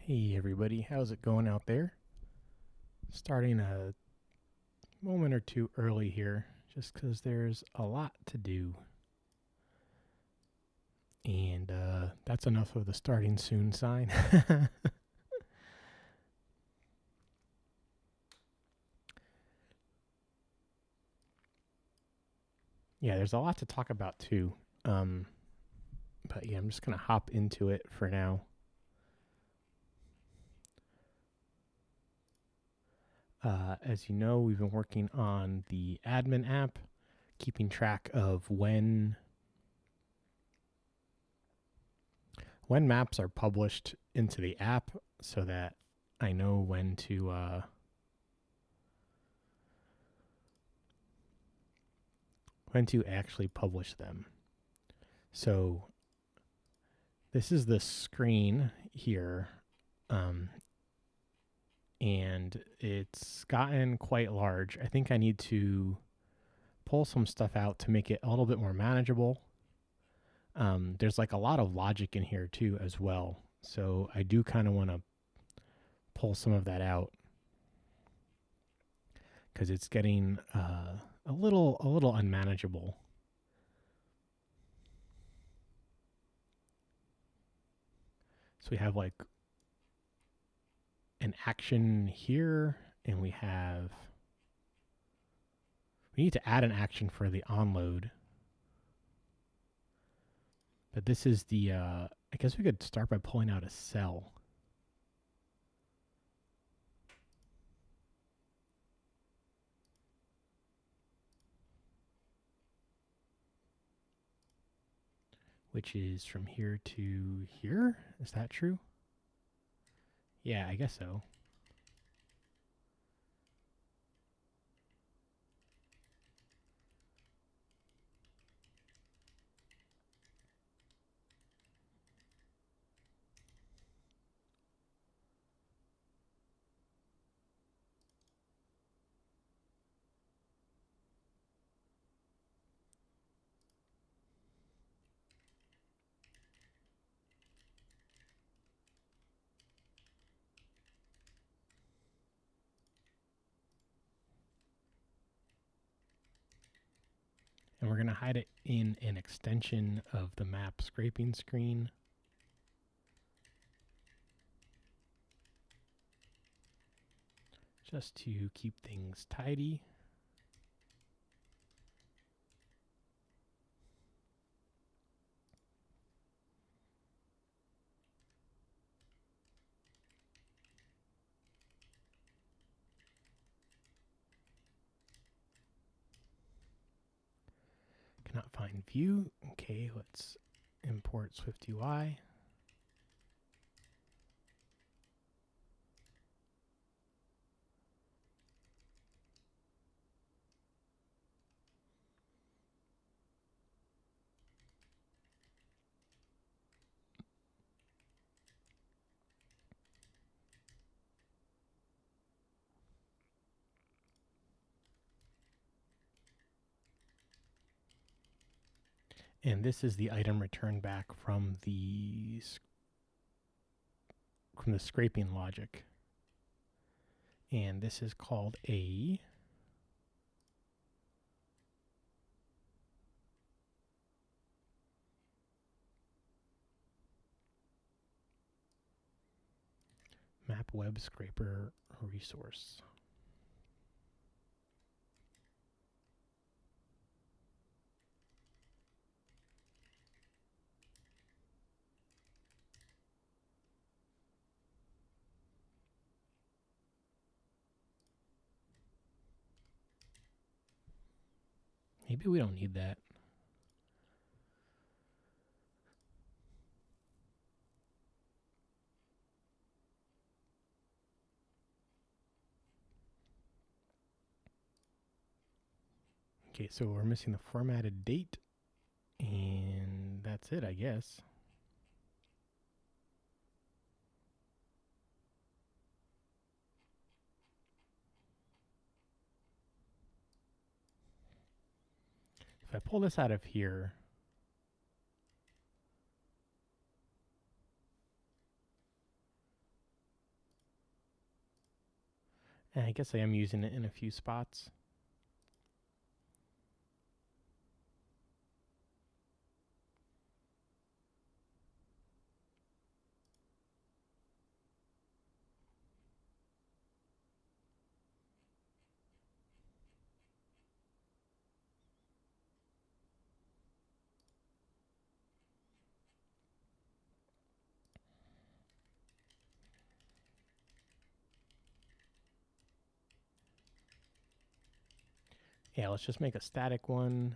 Hey everybody, how's it going out there? Starting a moment or two early here, just because there's a lot to do. And that's enough of the starting soon sign. Yeah, there's a lot to talk about too. But yeah, I'm just going to hop into it for now. As you know, we've been working on the admin app, keeping track of when maps are published into the app so that I know when to actually publish them. So this is the screen here, and it's gotten quite large. I think I need to pull some stuff out to make it a little bit more manageable. There's like a lot of logic in here too as well. So I do kind of want to pull some of that out because it's getting a little unmanageable. So we have like an action here, and we need to add an action for the onload. But this is the, I guess we could start by pulling out a cell. Which is from here to here. Is that true? Yeah, I guess so. And we're going to hide it in an extension of the map scraping screen. Just to keep things tidy. Cannot find view. Okay, let's import SwiftUI. And this is the item returned back from the scraping logic. And this is called a map web scraper resource. Maybe we don't need that. Okay, so we're missing the formatted date, and that's it, I guess. If I pull this out of here, And I guess I am using it in a few spots. Yeah, let's just make a static one.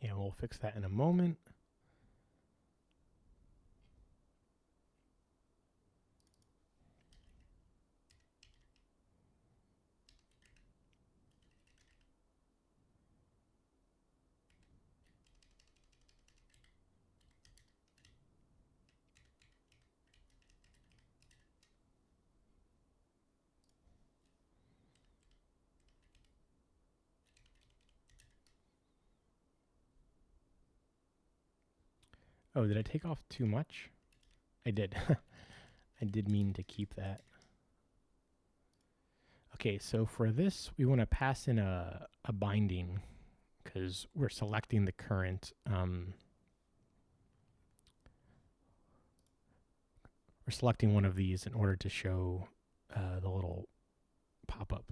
Yeah, we'll fix that in a moment. Oh, did I take off too much? I did. I did mean to keep that. Okay, so for this, we want to pass in a binding because we're selecting the current. We're selecting one of these in order to show the little pop-up.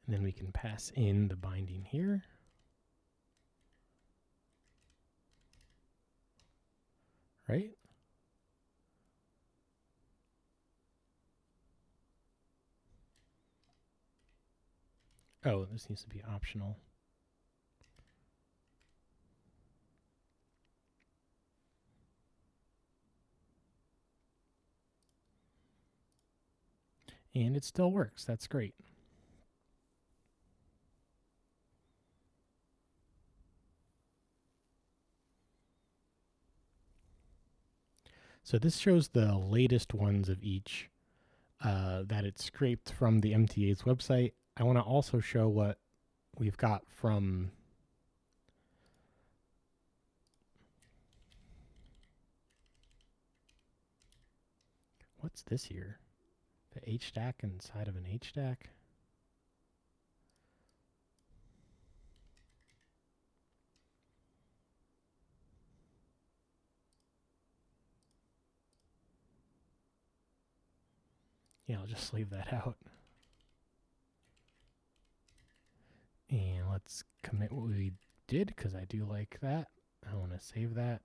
And then we can pass in the binding here. Right? Oh, this needs to be optional. And it still works. That's great. So this shows the latest ones of each that it scraped from the MTA's website. I want to also show what we've got from what's this here? The HStack inside of an HStack? Yeah, I'll just leave that out. And let's commit what we did because I do like that. I want to save that.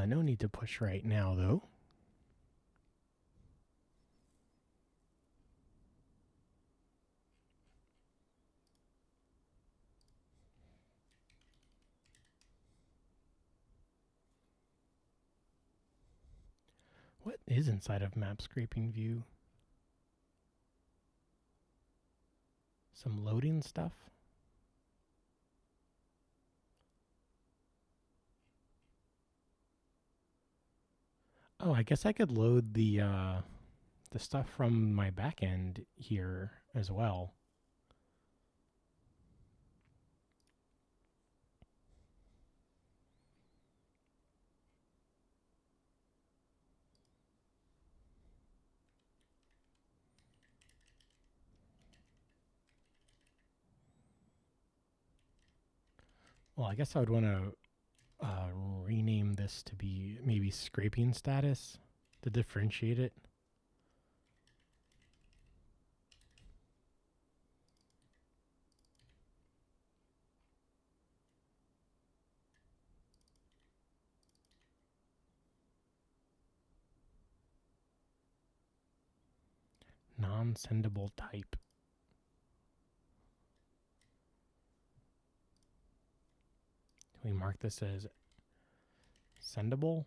No need to push right now, though. What is inside of map scraping view? Some loading stuff? Oh, I guess I could load the stuff from my backend here as well. Well, I guess I would want to rename this to be maybe scraping status to differentiate it. Non-sendable type. We mark this as sendable.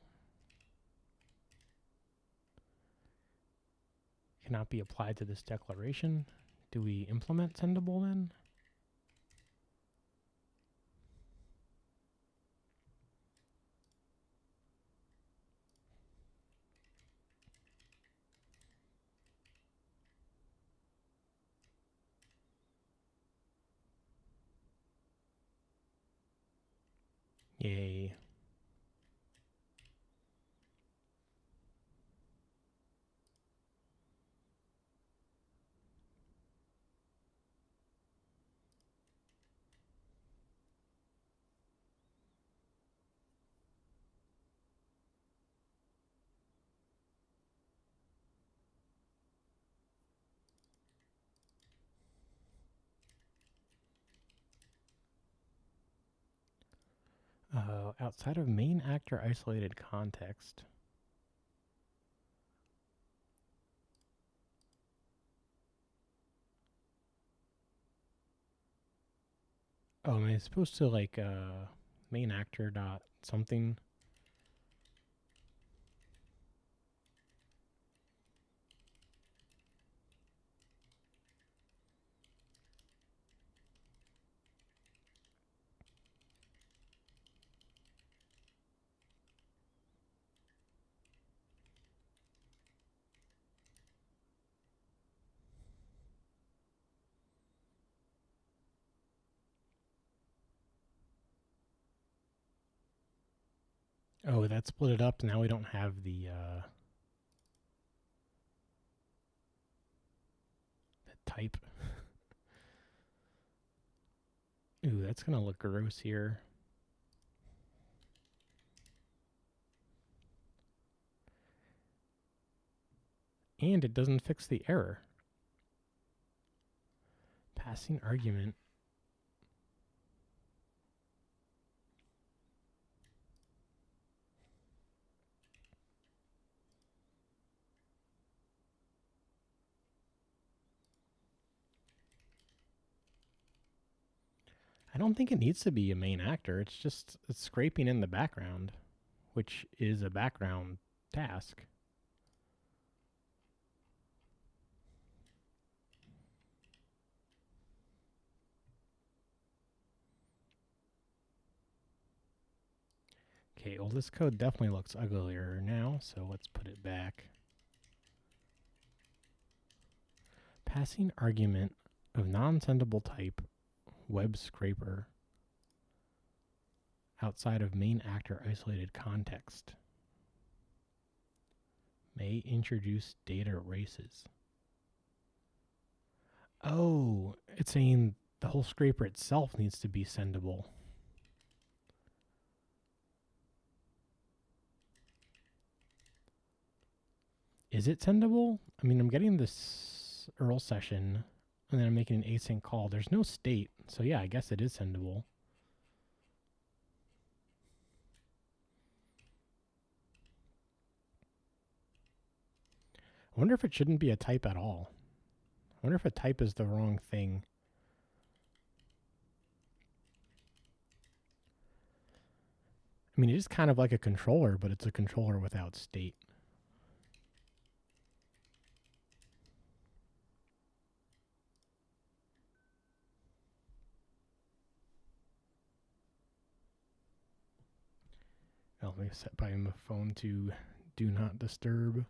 Cannot be applied to this declaration. Do we implement sendable then? Yay. Outside of main actor isolated context. Oh, am I supposed to like main actor dot something? Oh, that split it up. Now we don't have the type. Ooh, that's gonna look gross here. And it doesn't fix the error. Passing argument. I don't think it needs to be a main actor. It's scraping in the background, which is a background task. Okay, well, this code definitely looks uglier now, so let's put it back. Passing argument of non-sendable type web scraper outside of main actor isolated context may introduce data races. Oh, it's saying the whole scraper itself needs to be sendable. Is it sendable? I mean, I'm getting this URL session, and then I'm making an async call. There's no state, so yeah, I guess it is sendable. I wonder if it shouldn't be a type at all. I wonder if a type is the wrong thing. I mean, it is kind of like a controller, but it's a controller without state. Oh, let me set my phone to Do not disturb.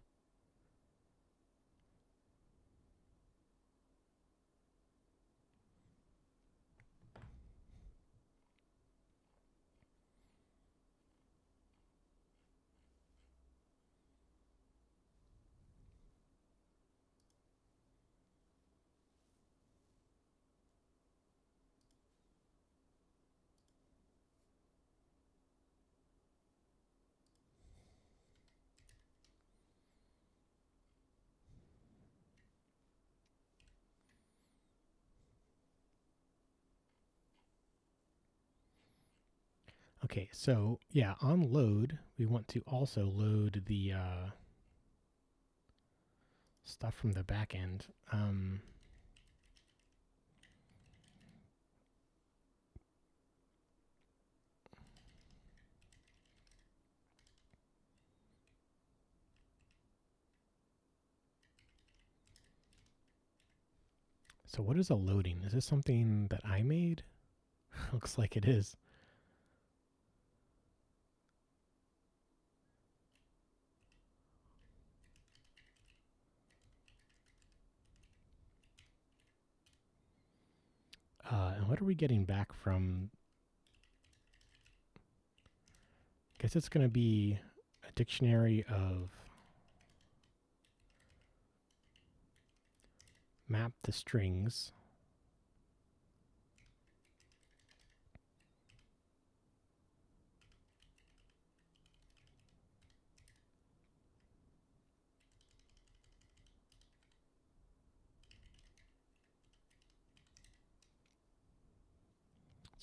Okay, so yeah, on load, we want to also load the stuff from the back end. So what is a loading? Is this something that I made? Looks like it is. And what are we getting back from? I guess it's going to be a dictionary of map the strings.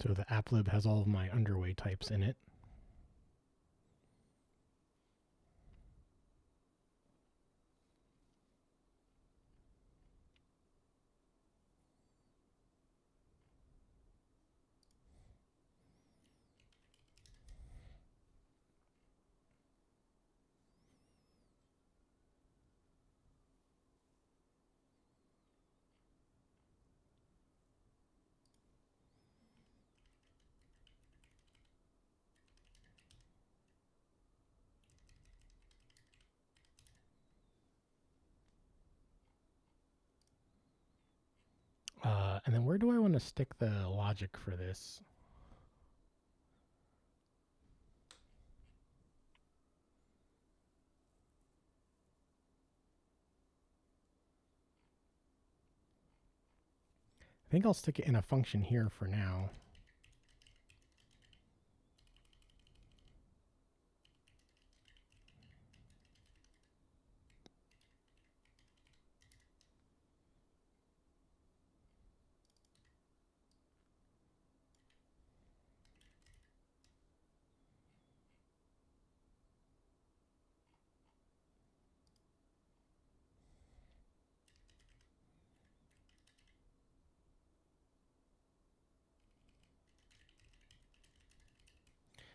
So the applib has all of my underway types in it. And then where do I want to stick the logic for this? I think I'll stick it in a function here for now.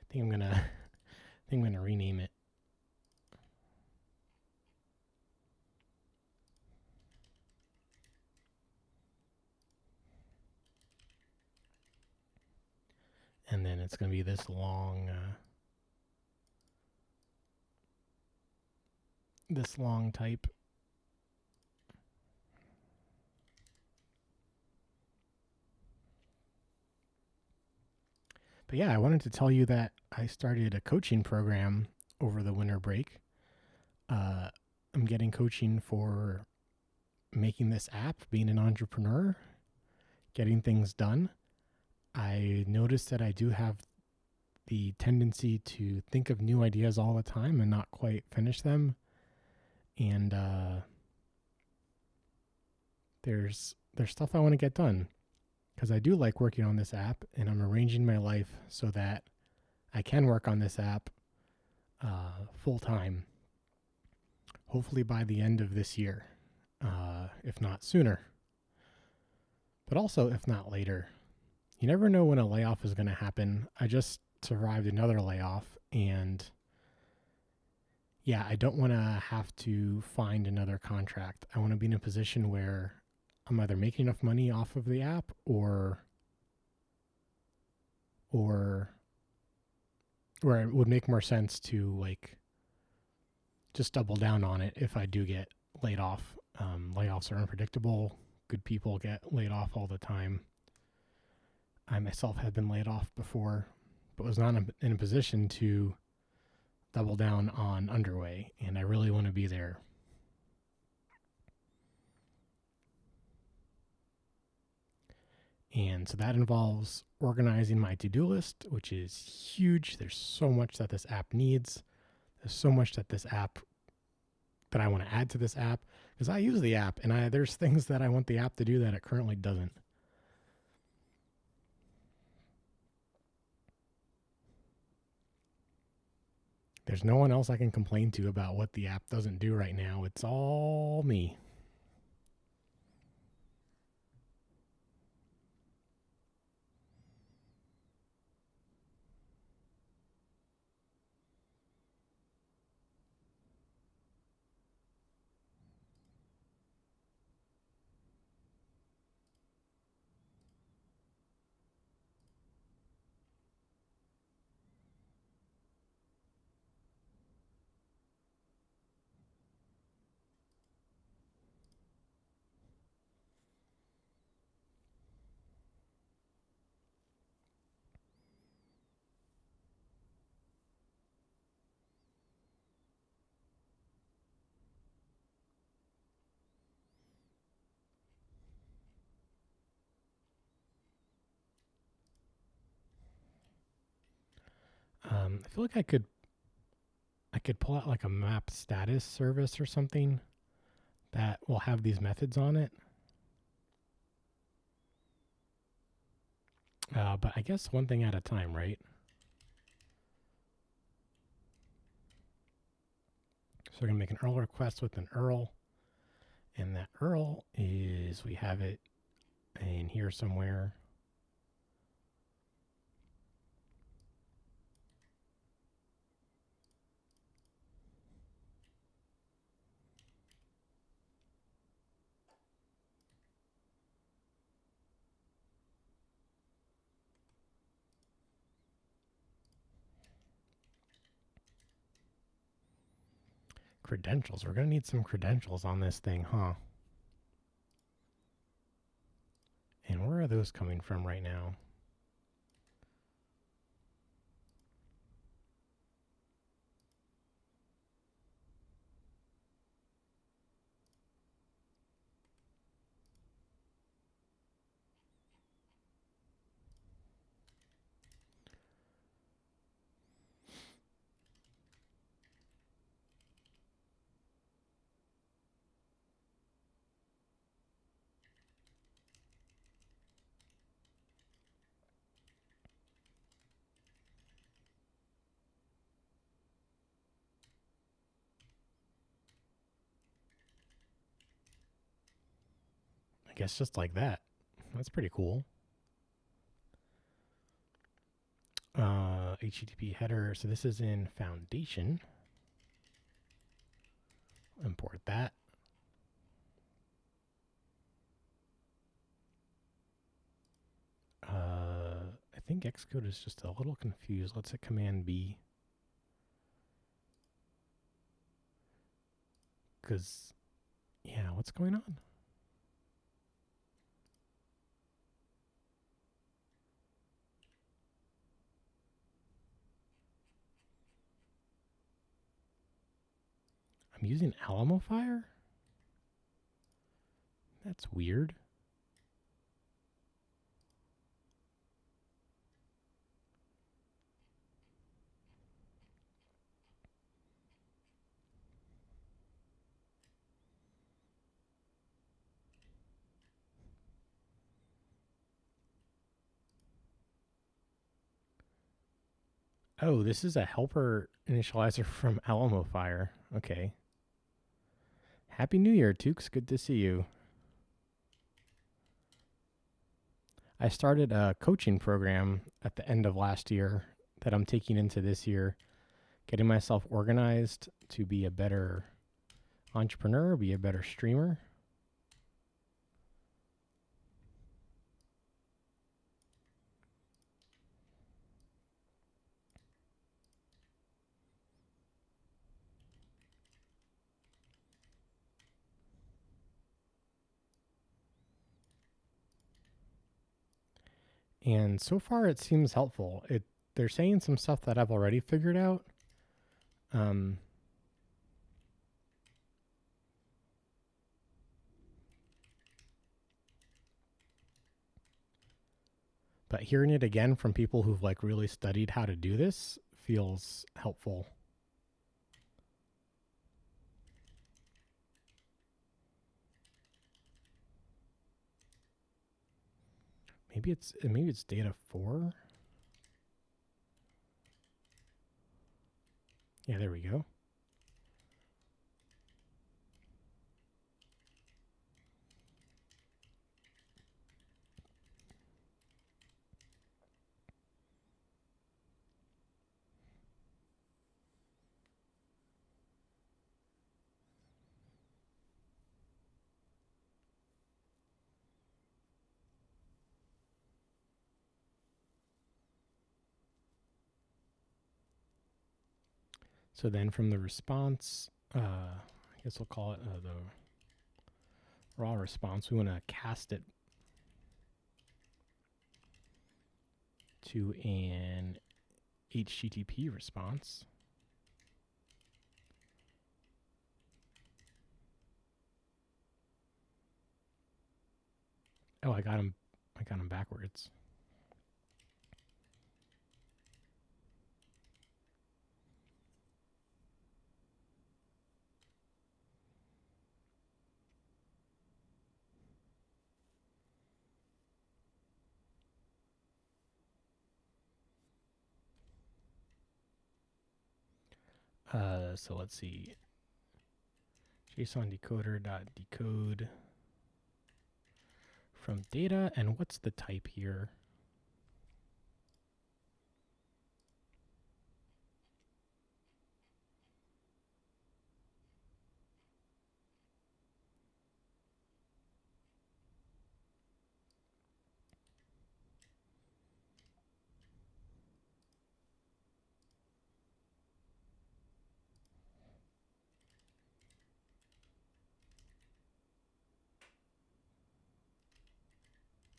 I think I'm gonna rename it. And then it's gonna be this long type. But yeah, I wanted to tell you that I started a coaching program over the winter break. I'm getting coaching for making this app, being an entrepreneur, getting things done. I noticed that I do have the tendency to think of new ideas all the time and not quite finish them. And there's stuff I want to get done because I do like working on this app, and I'm arranging my life so that I can work on this app full time, hopefully by the end of this year, if not sooner. But also, if not later. You never know when a layoff is going to happen. I just survived another layoff, and yeah, I don't want to have to find another contract. I want to be in a position where I'm either making enough money off of the app or where it would make more sense to like just double down on it if I do get laid off. Layoffs are unpredictable. Good people get laid off all the time. I myself have been laid off before, but was not in a position to double down on underway, and I really want to be there. And so that involves organizing my to-do list, which is huge. There's so much that this app needs. There's so much that I want to add to this app, because I use the app and there's things that I want the app to do that it currently doesn't. There's no one else I can complain to about what the app doesn't do right now. It's all me. I feel like I could pull out like a map status service or something that will have these methods on it. But I guess one thing at a time, right? So we're going to make an URL request with an URL. And that URL is, we have it in here somewhere. Credentials. We're going to need some credentials on this thing, huh? And where are those coming from right now? I guess just like that. That's pretty cool. HTTP header. So this is in Foundation. Import that. I think Xcode is just a little confused. Let's hit Command B. Because, yeah, what's going on? I'm using Alamo Fire? That's weird. Oh, this is a helper initializer from Alamo Fire. Okay. Happy New Year, Tukes. Good to see you. I started a coaching program at the end of last year that I'm taking into this year, getting myself organized to be a better entrepreneur, be a better streamer. And so far it seems helpful. They're saying some stuff that I've already figured out. Um, but hearing it again from people who've like really studied how to do this feels helpful. Maybe it's data 4. Yeah, there we go. So then from the response, I guess we'll call it the raw response. We want to cast it to an HTTP response. Oh, I got him backwards. So let's see. JSON decoder dot decode from data, and what's the type here?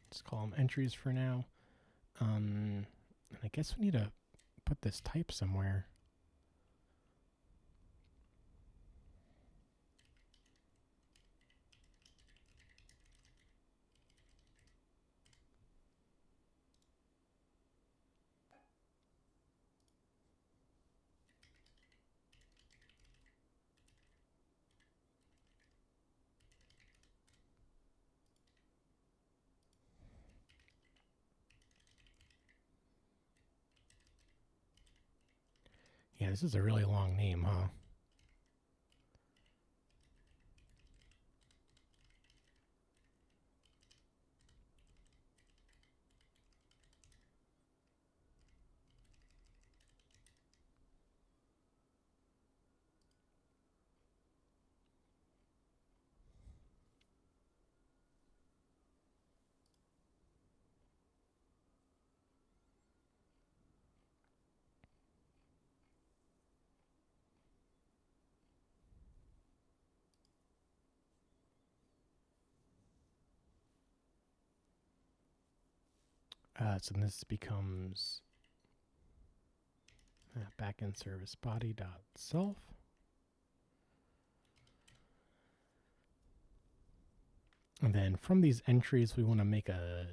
Let's call them entries for now. And I guess we need to put this type somewhere. Yeah, this is a really long name, huh? So this becomes backend service body dot self. And then from these entries, we want to make a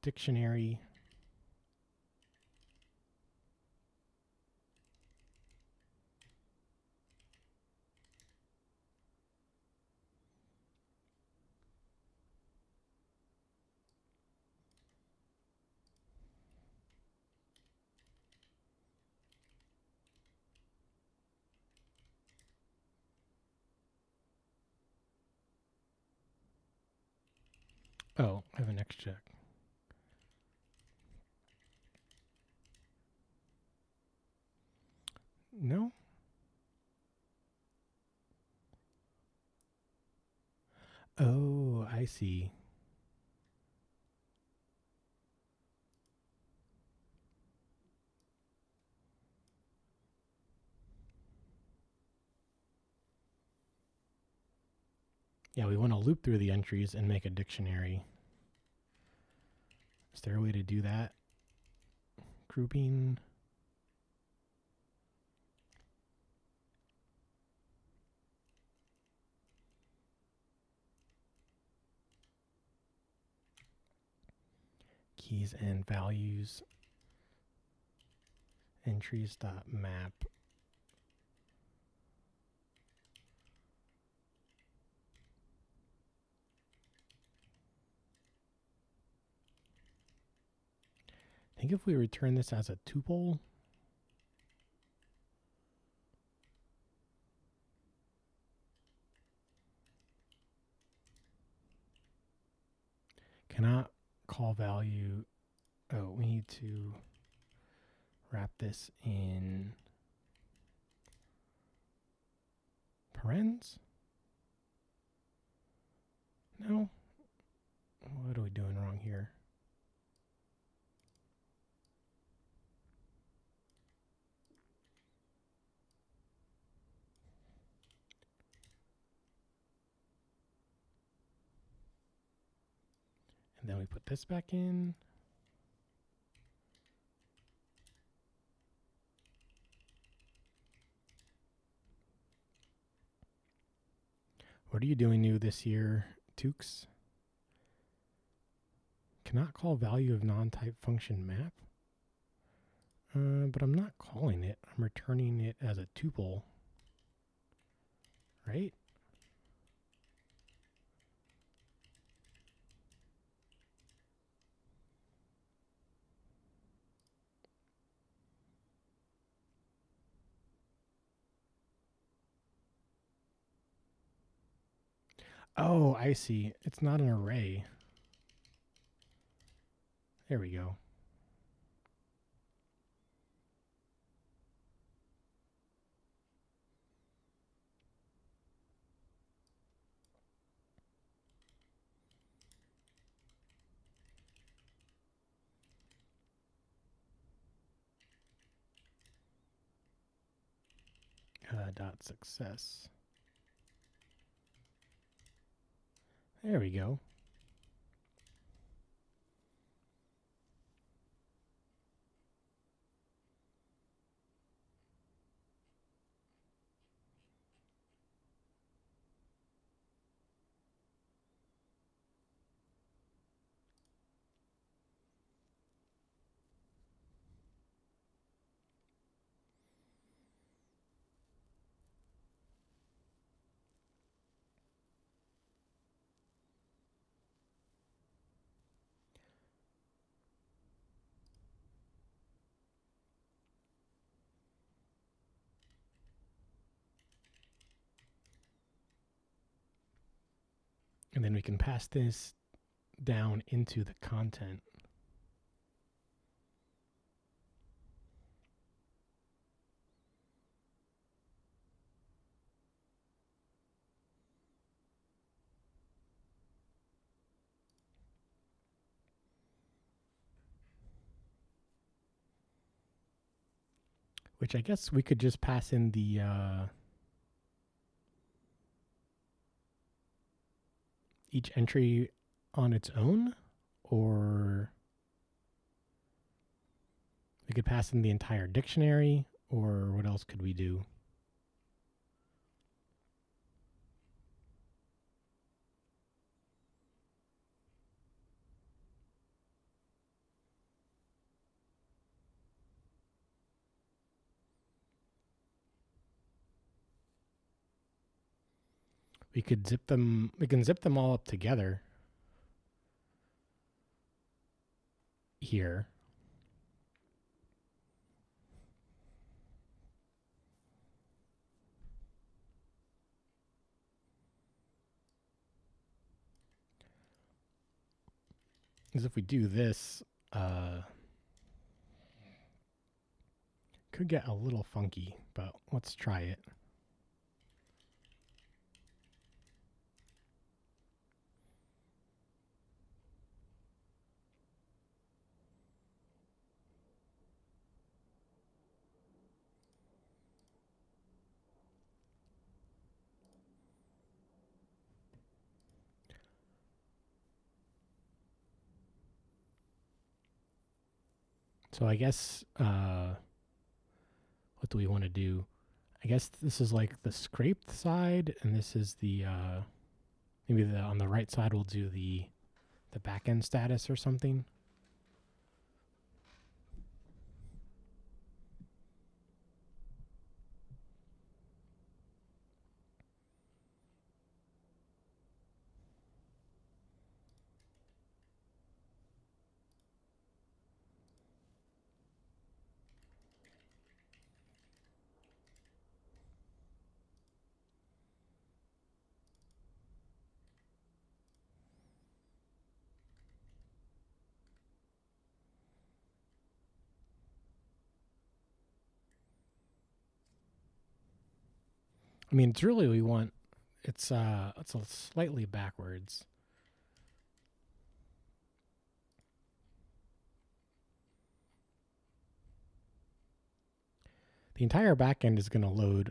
dictionary. Oh, I have an X check. No? Oh, I see. Yeah, we want to loop through the entries and make a dictionary. there a way to do that? Grouping. Keys and values. Entries.map. I think if we return this as a tuple, cannot call value. Oh, we need to wrap this in parens? No? What are we doing wrong here? And then we put this back in. What are you doing new this year, Tukes? Cannot call value of non-type function map. But I'm not calling it. I'm returning it as a tuple. Right? Oh, I see. It's not an array. There we go. Dot success. There we go. And then we can pass this down into the content. Which I guess we could just pass in the each entry on its own, or we could pass in the entire dictionary, or what else could we do? We could zip them. We can zip them all up together here. Because if we do this, could get a little funky, but let's try it. So I guess what do we want to do? I guess this is like the scraped side, and this is the maybe the on the right side we'll do the backend status or something. I mean, it's really we want it's a slightly backwards. The entire backend is going to load.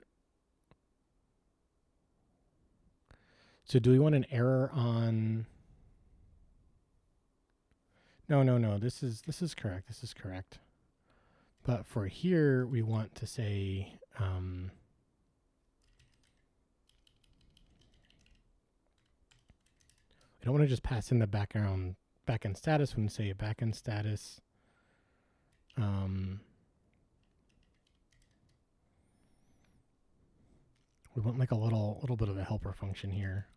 So do we want an error on? No. This is correct. This is correct. But for here, we want to say we don't want to just pass in the backend status. We want to say backend status. We want like a little bit of a helper function here.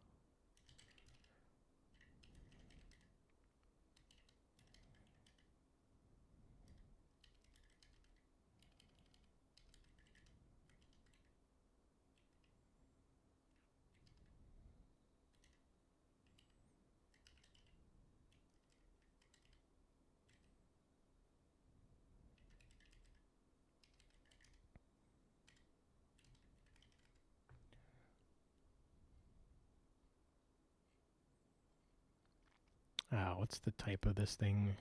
What's the type of this thing?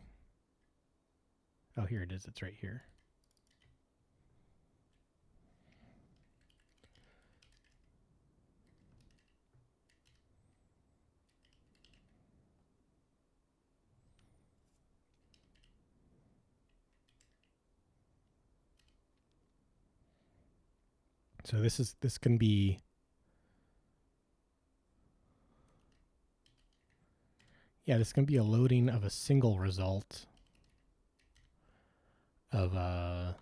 Oh, here it is. It's right here. So this can be this can be a loading of a single result of a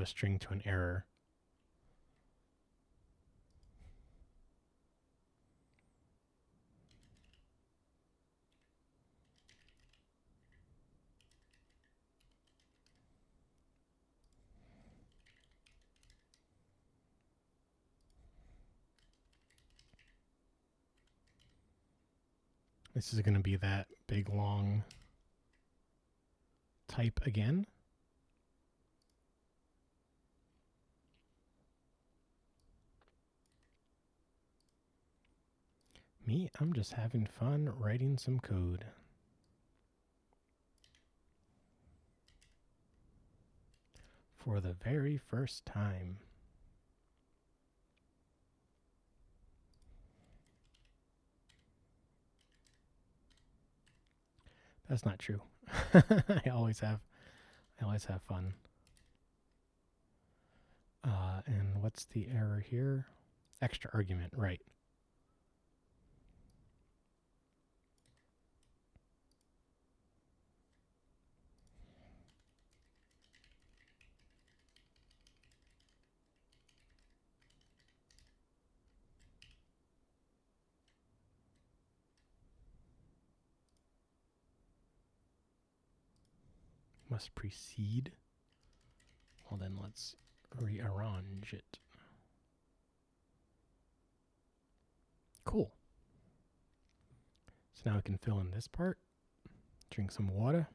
string to an error. This is going to be that big long type again. I'm just having fun writing some code. For the very first time. That's not true. I always have fun. And what's the error here? Extra argument, right. Must precede. Well, then let's rearrange it. Cool. So now we can fill in this part. Drink some water.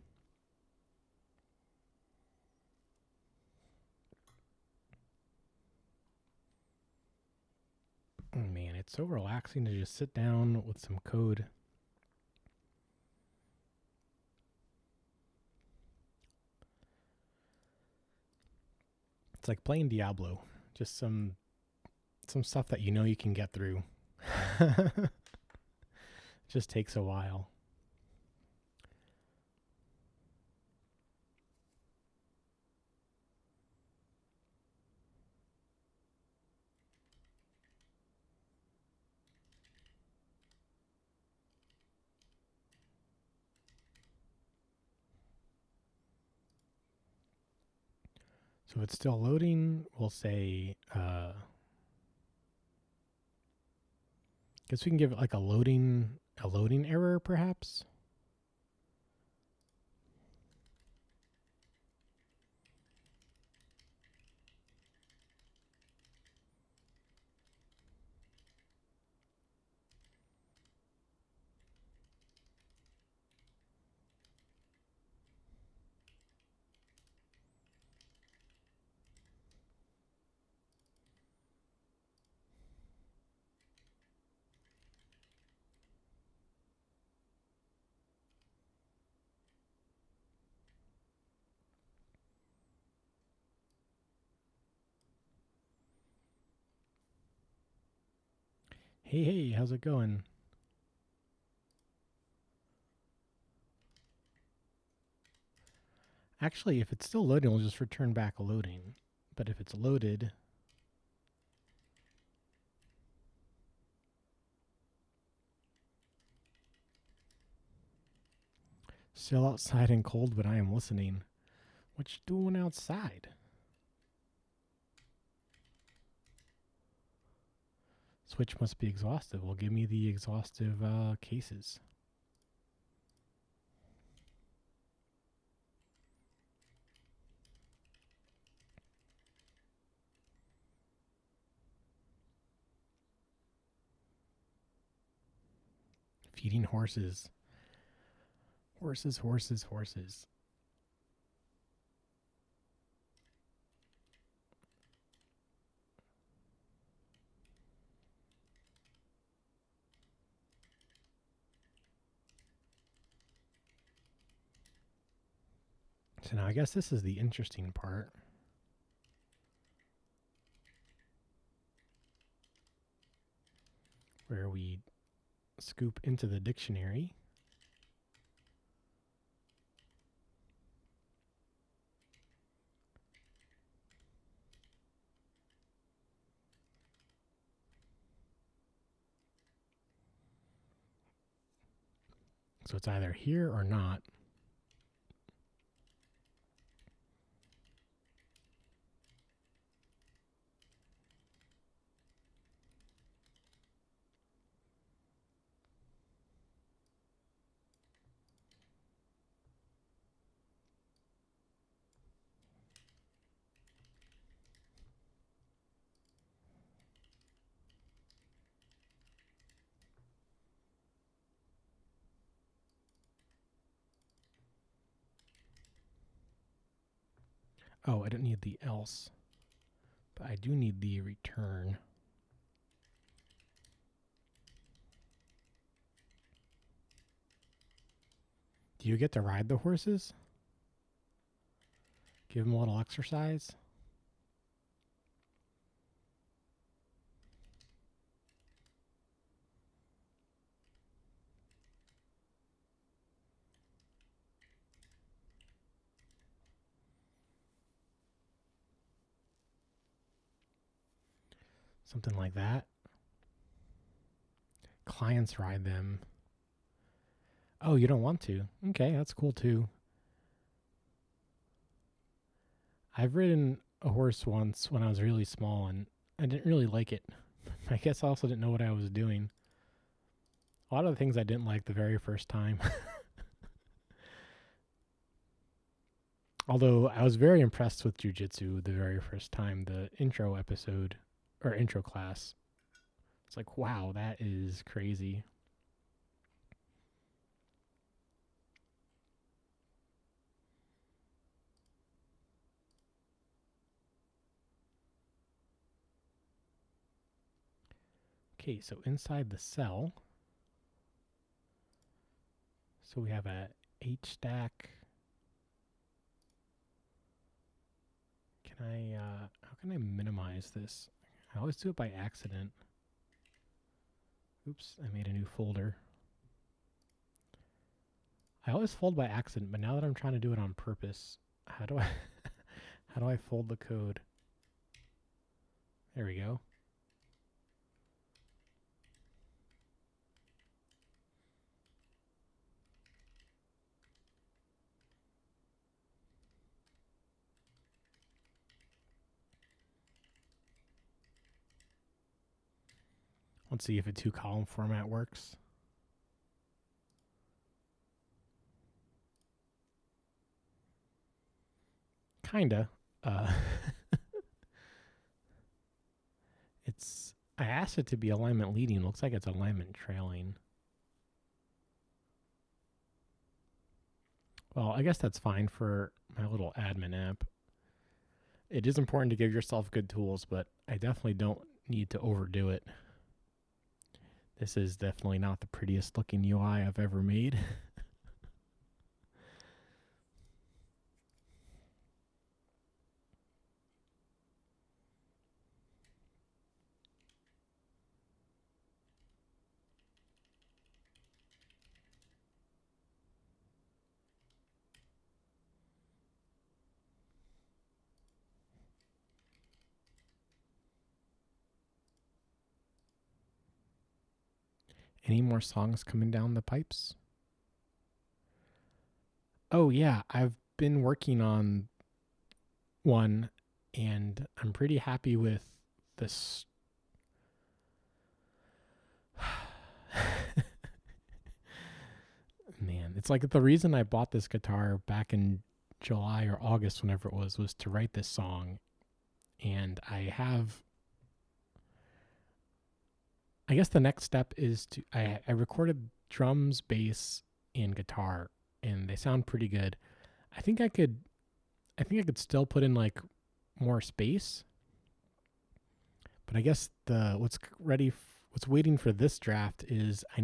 Oh, man, it's so relaxing to just sit down with some code. It's like playing Diablo. Just some some stuff that you can get through. Just takes a while. So it's still loading. We'll say, guess we can give it like a loading error, perhaps. Hey, how's it going? Actually, if it's still loading, we'll just return back loading. But if it's loaded, still outside and cold, but I am listening. What you doing outside? Switch must be exhaustive. Well, give me the exhaustive cases. Feeding horses. Horses. So now I guess this is the interesting part. Where we scoop into the dictionary. So it's either here or not. Oh, I don't need the else, but I do need the return. Do you get to ride the horses? Give them a little exercise? Something like that. Clients ride them. Oh, you don't want to? Okay, that's cool too. I've ridden a horse once when I was really small and I didn't really like it. I guess I also didn't know what I was doing. A lot of the things I didn't like the very first time. Although I was very impressed with jujitsu the very first time, the intro episode or intro class. It's like, wow, that is crazy. Okay, so inside the cell, so we have a H stack. How can I minimize this? I always do it by accident. Oops, I made a new folder. I always fold by accident, but now that I'm trying to do it on purpose, how do I how do I fold the code? There we go. Let's see if a 2-column format works. Kinda. I asked it to be alignment leading. Looks like it's alignment trailing. Well, I guess that's fine for my little admin app. It is important to give yourself good tools, but I definitely don't need to overdo it. This is definitely not the prettiest looking UI I've ever made. Any more songs coming down the pipes? Oh, yeah, I've been working on one, and I'm pretty happy with this. Man, it's like the reason I bought this guitar back in July or August, whenever it was to write this song. And I guess the next step is I recorded drums, bass, and guitar, and they sound pretty good. I think I could still put in like more space, but I guess what's waiting for this draft is I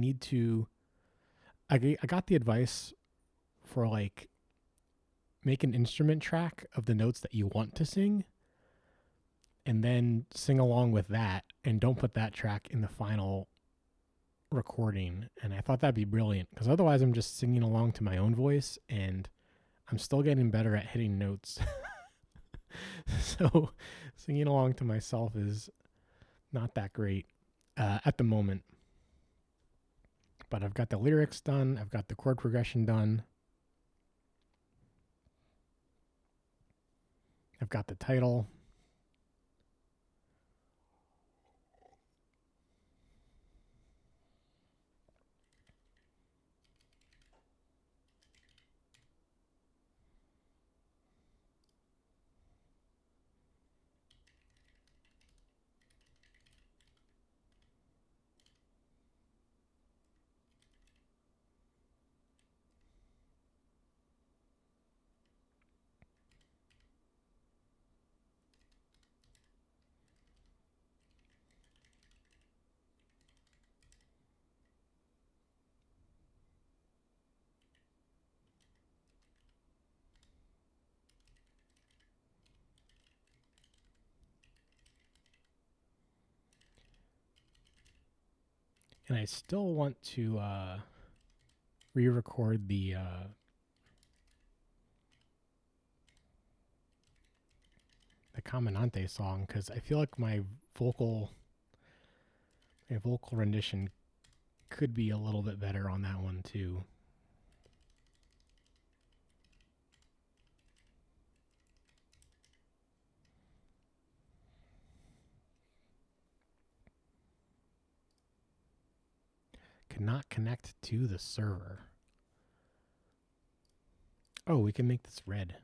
got the advice for like make an instrument track of the notes that you want to sing and then sing along with that, and don't put that track in the final recording. And I thought that'd be brilliant, because otherwise I'm just singing along to my own voice and I'm still getting better at hitting notes. So singing along to myself is not that great at the moment. But I've got the lyrics done, I've got the chord progression done, I've got the title. And I still want to re-record the Commandante song, because I feel like my vocal rendition could be a little bit better on that one too. Cannot connect to the server. Oh, we can make this red.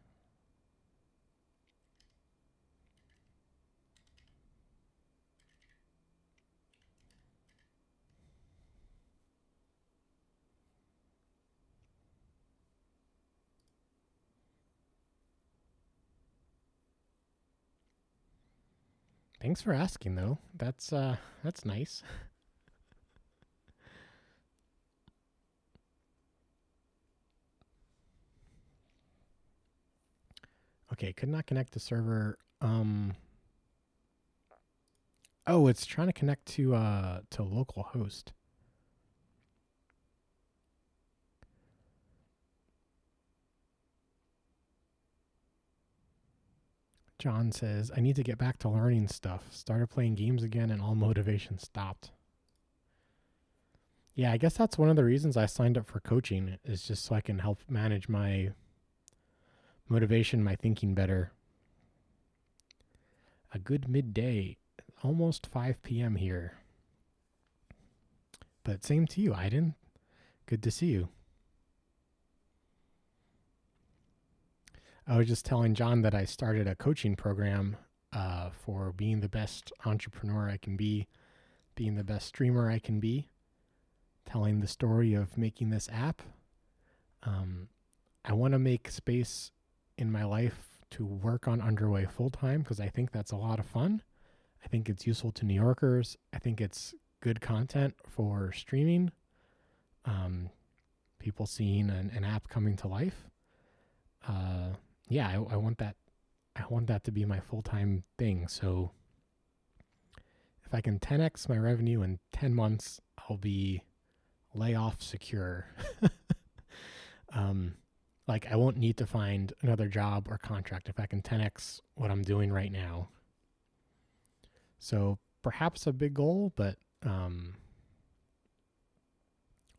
Thanks for asking, though. That's nice. Okay, could not connect to server. Oh, it's trying to connect to localhost. John says, I need to get back to learning stuff. Started playing games again and all motivation stopped. Yeah, I guess that's one of the reasons I signed up for coaching, is just so I can help manage my motivation, my thinking better. A good midday, almost 5 p.m. here. But same to you, Aiden. Good to see you. I was just telling John that I started a coaching program for being the best entrepreneur I can be, being the best streamer I can be, telling the story of making this app. I want to make space in my life to work on Underway full time because I think that's a lot of fun. I think it's useful to New Yorkers. I think it's good content for streaming. People seeing an app coming to life. I want that. I want that to be my full time thing. So if I can 10x my revenue in 10 months, I'll be layoff secure. Like I won't need to find another job or contract if I can 10x what I'm doing right now. So perhaps a big goal, but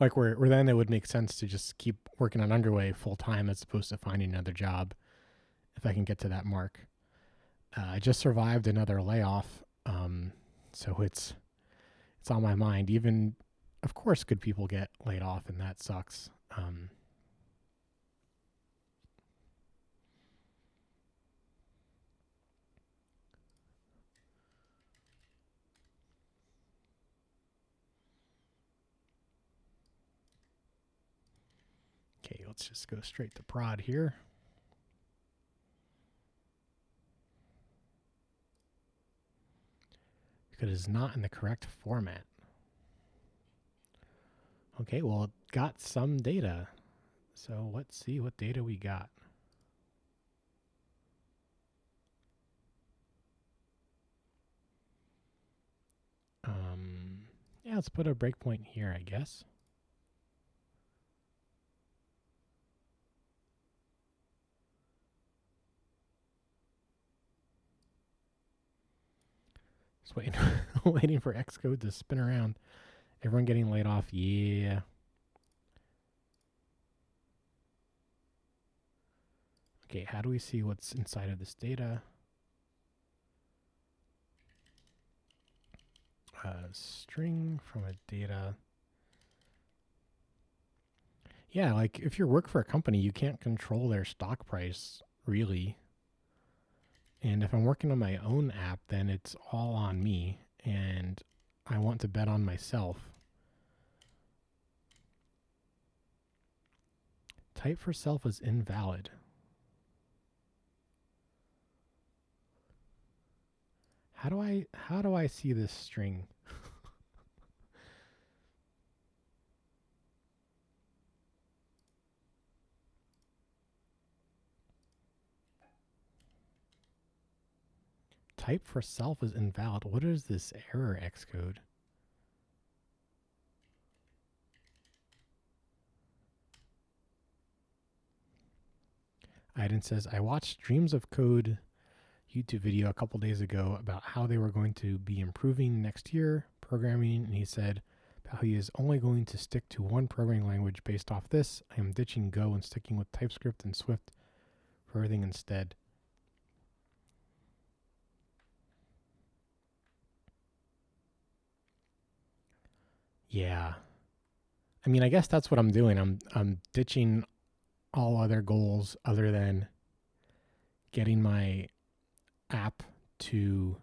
like where then it would make sense to just keep working on Underway full time as opposed to finding another job if I can get to that mark. I just survived another layoff, so it's on my mind. Even, of course, good people get laid off, and that sucks. Okay, let's just go straight to prod here. Because it is not in the correct format. Okay, well, it got some data. So let's see what data we got. Yeah, let's put a breakpoint here, I guess. Just waiting, waiting for Xcode to spin around. Everyone getting laid off. Yeah. Okay, how do we see what's inside of this data? String from a data. Yeah, like if you work for a company, you can't control their stock price, really. And if I'm working on my own app, then it's all on me, and I want to bet on myself. Type for self is invalid. How do I see this string? Type for self is invalid. What is this error, Xcode? Aiden says, I watched Streams of Code YouTube video a couple days ago about how they were going to be improving next year programming, and he said how he is only going to stick to one programming language based off this. I am ditching Go and sticking with TypeScript and Swift for everything instead. Yeah. I mean, I guess that's what I'm doing. I'm ditching all other goals other than getting my app to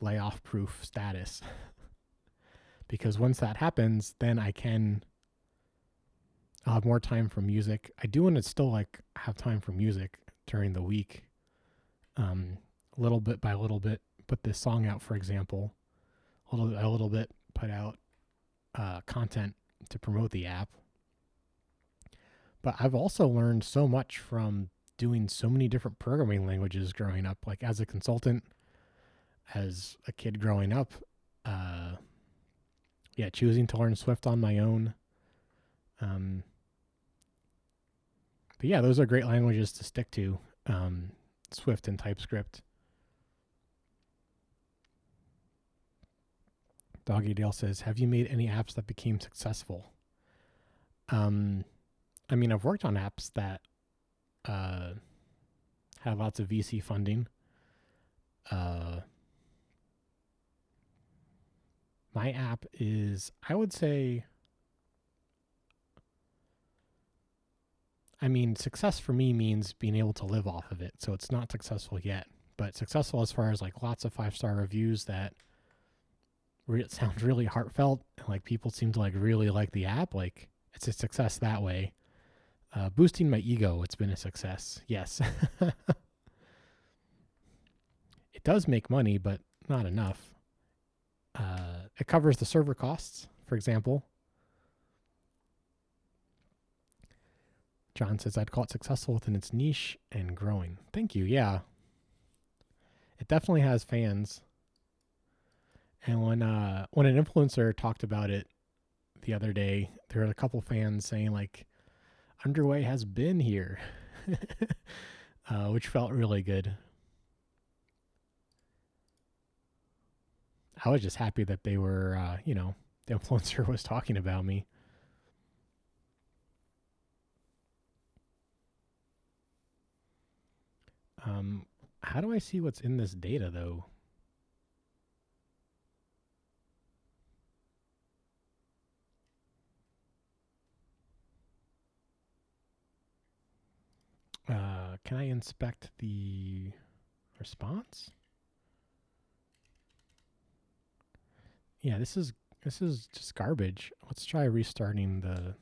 layoff proof status. Because once that happens, then I'll have more time for music. I do want to still like have time for music during the week. Little bit by little bit, put this song out, for example. A little bit, put out content to promote the app. But I've also learned so much from doing so many different programming languages growing up. Like as a consultant, as a kid growing up, uh, yeah, choosing to learn Swift on my own. Um, but yeah, those are great languages to stick to. Swift and TypeScript. Doggy Dale says, "Have you made any apps that became successful?" Um, I mean, I've worked on apps that uh, have lots of VC funding. My app is, I would say, I mean, success for me means being able to live off of it. So it's not successful yet, but successful as far as like lots of 5-star reviews that it sounds really heartfelt and like people seem to like really like the app. Like it's a success that way. Boosting my ego, it's been a success. Yes. It does make money, but not enough. It covers the server costs, for example. John says, "I'd call it successful within its niche and growing." Thank you. Yeah. It definitely has fans. And when an influencer talked about it the other day, there were a couple fans saying like, "Underway has been here," which felt really good. I was just happy that they were, the influencer was talking about me. How do I see what's in this data though? Can I inspect the response? Yeah, this is just garbage. Let's try restarting the.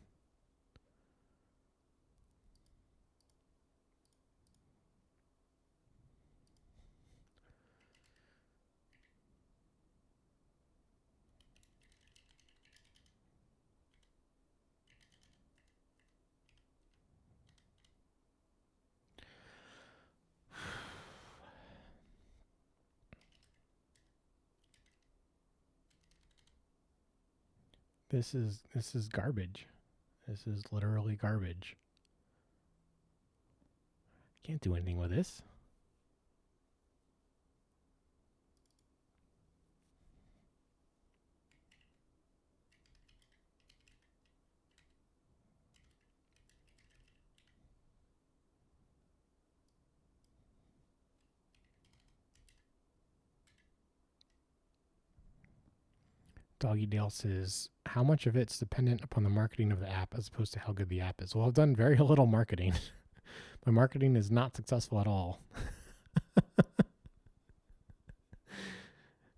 This is garbage. This is literally garbage. Can't do anything with this. Doggy Dale says, "How much of it's dependent upon the marketing of the app as opposed to how good the app is?" Well, I've done very little marketing. My marketing is not successful at all.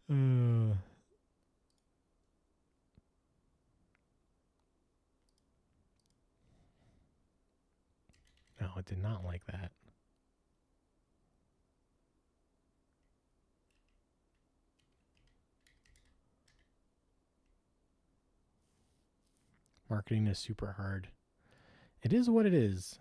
No, it did not like that. Marketing is super hard. It is what it is.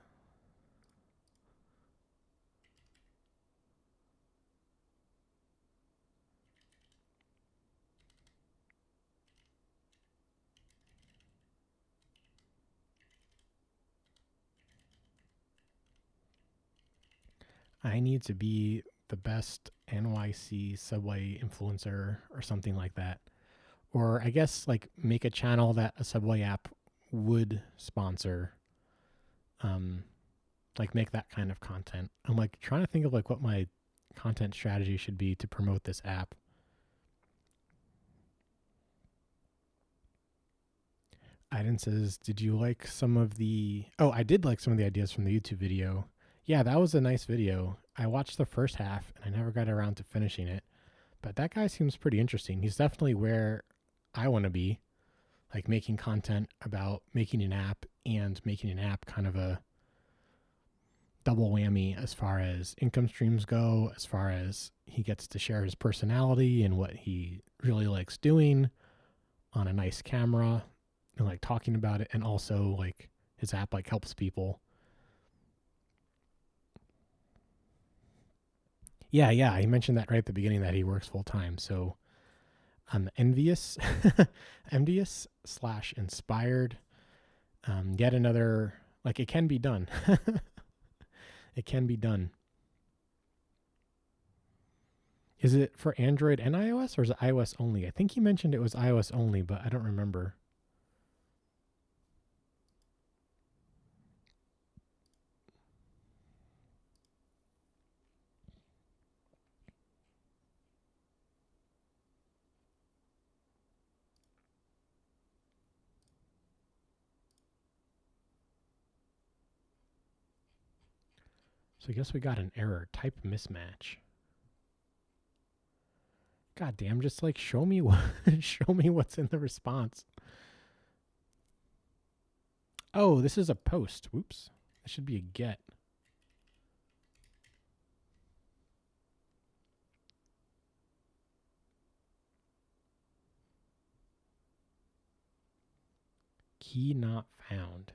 I need to be the best NYC subway influencer or something like that. Or I guess like make a channel that a subway app would sponsor. Like make that kind of content. I'm like trying to think of like what my content strategy should be to promote this app. Iden says, "Did you like some of the?" Oh, I did like some of the ideas from the YouTube video. Yeah, that was a nice video. I watched the first half and I never got around to finishing it. But that guy seems pretty interesting. He's definitely where I want to be, like making content about making an app and making an app kind of a double whammy as far as income streams go, as far as he gets to share his personality and what he really likes doing on a nice camera and like talking about it, and also like his app like helps people. Yeah. He mentioned that right at the beginning that he works full time. So I'm envious, envious slash inspired. Yet another, like, it can be done. It can be done. Is it for Android and iOS, or is it iOS only? I think he mentioned it was iOS only, but I don't remember. So I guess we got an error, type mismatch. God damn, just like show me what show me what's in the response. Oh, this is a post. Whoops. It should be a get. Key not found.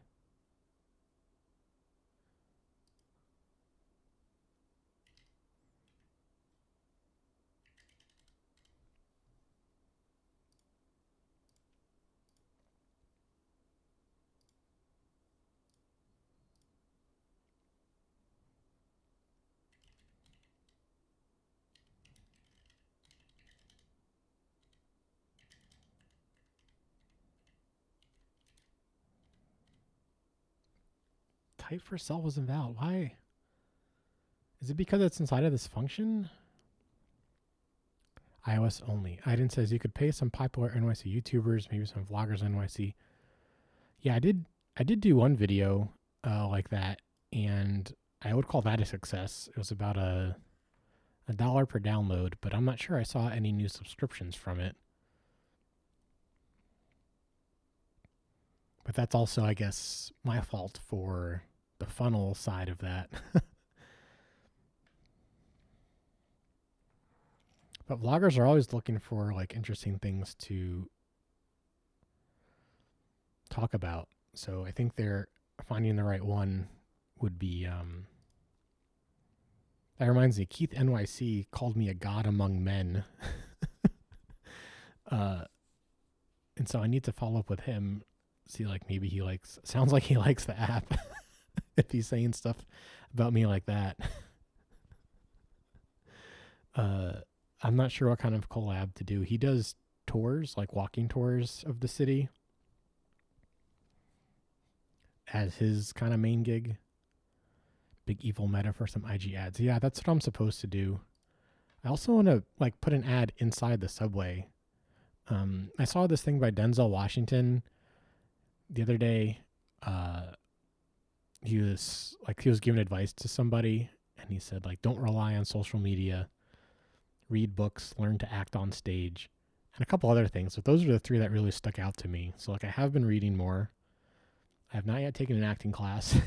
Type for cell was invalid. Why? Is it because it's inside of this function? iOS only. Iden says you could pay some popular NYC YouTubers, maybe some vloggers NYC. Yeah, I did do one video like that, and I would call that a success. It was about a dollar per download, but I'm not sure I saw any new subscriptions from it. But that's also, I guess, my fault for the funnel side of that. But vloggers are always looking for like interesting things to talk about. So I think they're finding the right one would be that reminds me, Keith NYC called me a god among men. And so I need to follow up with him, see like maybe he likes sounds like he likes the app if he's saying stuff about me like that. I'm not sure what kind of collab to do. He does tours, like walking tours of the city as his kind of main gig. Big evil meta for some IG ads. Yeah, that's what I'm supposed to do. I also want to like put an ad inside the subway. I saw this thing by Denzel Washington the other day. He was giving advice to somebody, and he said like, don't rely on social media, read books, learn to act on stage, and a couple other things. But those are the three that really stuck out to me. So like I have been reading more. I have not yet taken an acting class.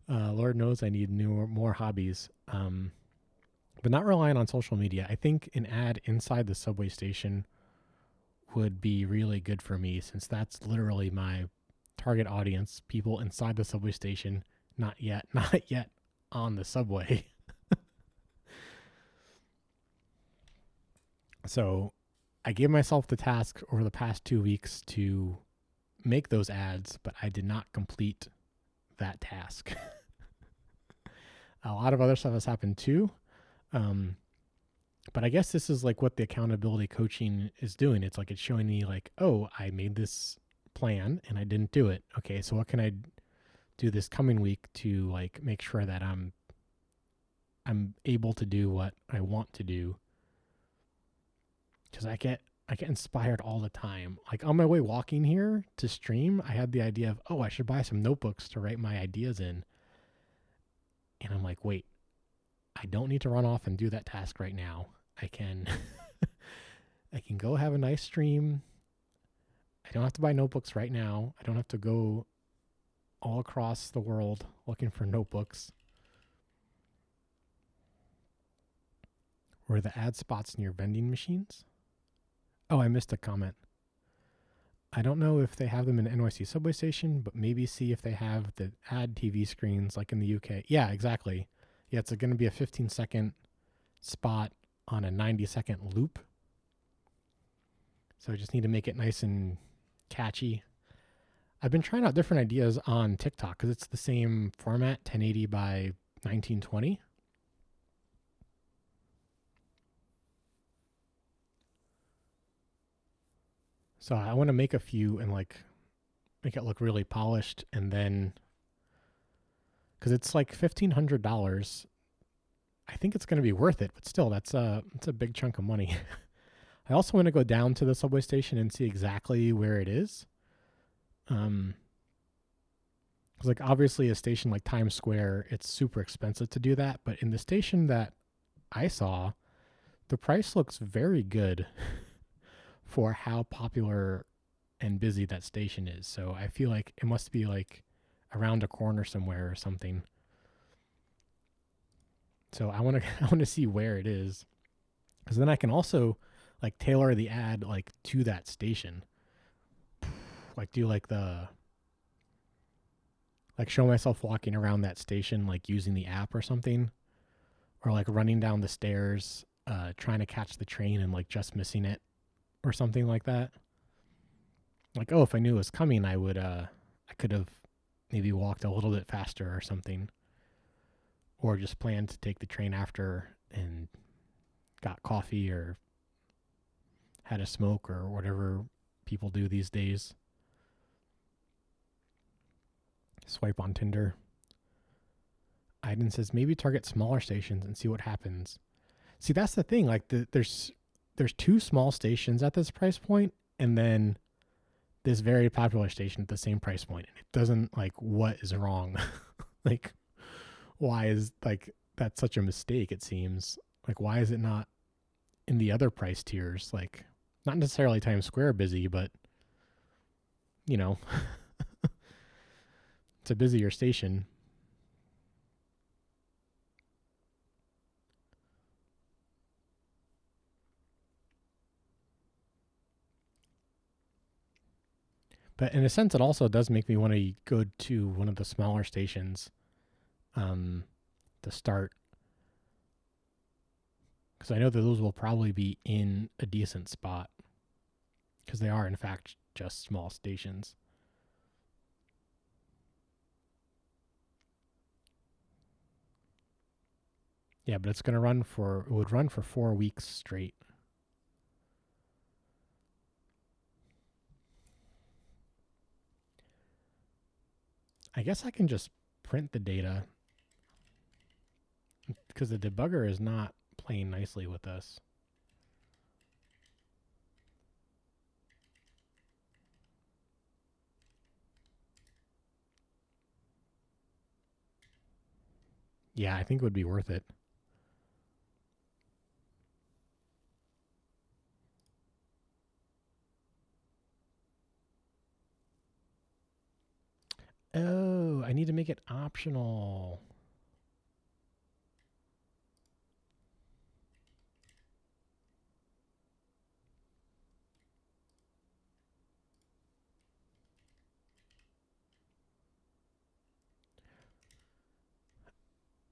Lord knows I need more hobbies. But not relying on social media. I think an ad inside the subway station would be really good for me, since that's literally my target audience, people inside the subway station, not yet on the subway. So I gave myself the task over the past 2 weeks to make those ads, but I did not complete that task. A lot of other stuff has happened too. But I guess this is like what the accountability coaching is doing. It's like it's showing me like, oh, I made this plan and I didn't do it. Okay, so what can I do this coming week to like make sure that I'm able to do what I want to do? Because I get inspired all the time. Like on my way walking here to stream, I had the idea of, oh, I should buy some notebooks to write my ideas in. And I'm like, wait, I don't need to run off and do that task right now. I can I can go have a nice stream. I don't have to buy notebooks right now. I don't have to go all across the world looking for notebooks. Were the ad spots near vending machines? Oh, I missed a comment. I don't know if they have them in NYC subway station, but maybe see if they have the ad TV screens like in the UK. Yeah, exactly. Yeah, it's going to be a 15-second spot on a 90-second loop. So I just need to make it nice and catchy. I've been trying out different ideas on TikTok because it's the same format, 1080 by 1920. So I want to make a few and like make it look really polished, and then because it's like $1,500, I think it's going to be worth it. But still, it's a big chunk of money. I also want to go down to the subway station and see exactly where it is. Because like obviously a station like Times Square, it's super expensive to do that. But in the station that I saw, the price looks very good for how popular and busy that station is. So I feel like it must be like around a corner somewhere or something. So I want to see where it is, because then I can also like tailor the ad like to that station. Like do like show myself walking around that station like using the app or something, or like running down the stairs trying to catch the train and like just missing it or something like that. Like, oh, if I knew it was coming, I could have maybe walked a little bit faster or something, or just planned to take the train after and got coffee or had a smoke or whatever people do these days. Swipe on Tinder. Aiden says maybe target smaller stations and see what happens. See, that's the thing. Like there's 2 small stations at this price point, and then this very popular station at the same price point. And it doesn't like, what is wrong? Like, why is like that's such a mistake? It seems like, why is it not in the other price tiers? Like, not necessarily Times Square busy, but you know, it's a busier station. But in a sense, it also does make me want to go to one of the smaller stations to start, because I know that those will probably be in a decent spot, because they are, in fact, just small stations. Yeah, but it would run for 4 weeks straight. I guess I can just print the data, because the debugger is not playing nicely with us. Yeah, I think it would be worth it. Oh, I need to make it optional.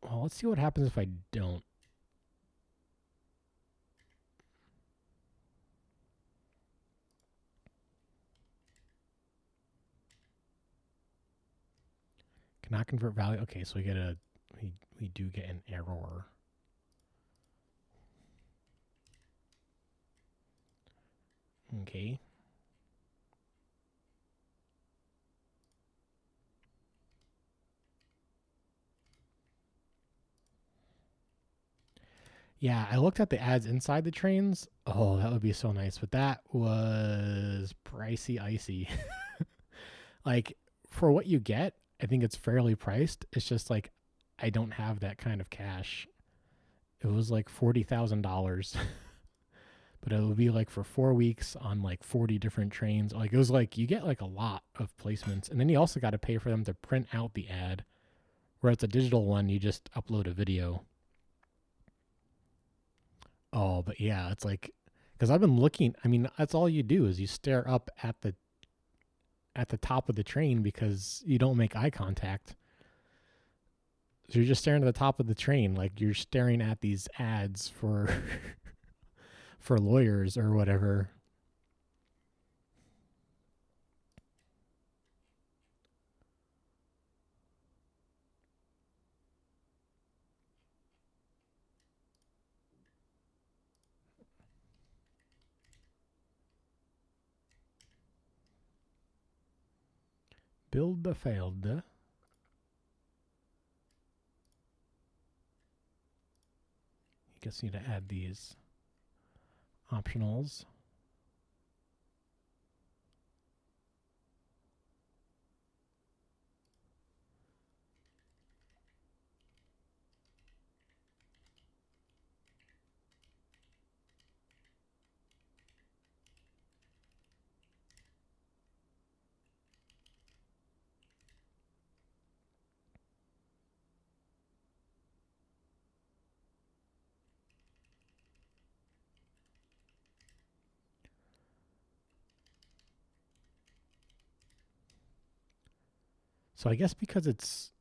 Well, let's see what happens if I don't. Cannot convert value. Okay, so we do get an error. Okay. Yeah, I looked at the ads inside the trains. Oh, that would be so nice. But that was pricey icy. Like, for what you get, I think it's fairly priced. It's just like, I don't have that kind of cash. It was like $40,000. But it would be like for 4 weeks on like 40 different trains. Like, it was like, you get like a lot of placements. And then you also got to pay for them to print out the ad. Where it's a digital one, you just upload a video. Oh, but yeah, it's like, because I've been looking. I mean, that's all you do is you stare up at the top of the train because you don't make eye contact. So you're just staring at the top of the train, like you're staring at these ads for for lawyers or whatever. Build the failed. You guess you need to add these optionals. So I guess because it's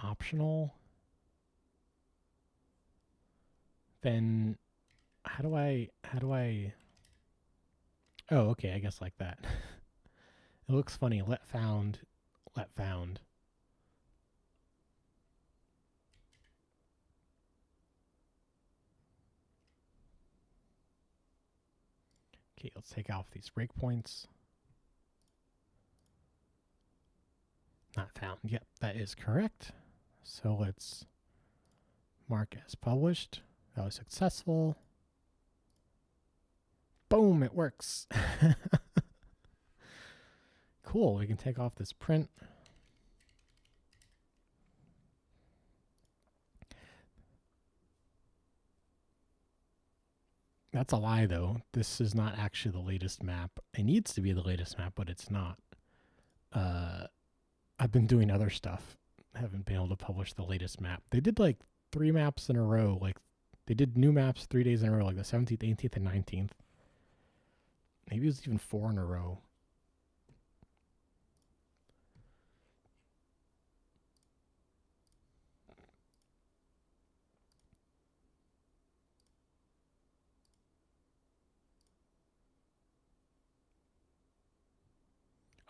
optional, then how do I oh, okay, I guess like that. It looks funny. Let found. Okay, let's take off these breakpoints. Not found. Yep, that is correct. So let's mark as published. That was successful. Boom, it works. Cool, we can take off this print. That's a lie, though. This is not actually the latest map. It needs to be the latest map, but it's not. I've been doing other stuff. I haven't been able to publish the latest map. They did like 3 maps in a row. Like they did new maps 3 days in a row, like the 17th, 18th, and 19th. Maybe it was even 4 in a row.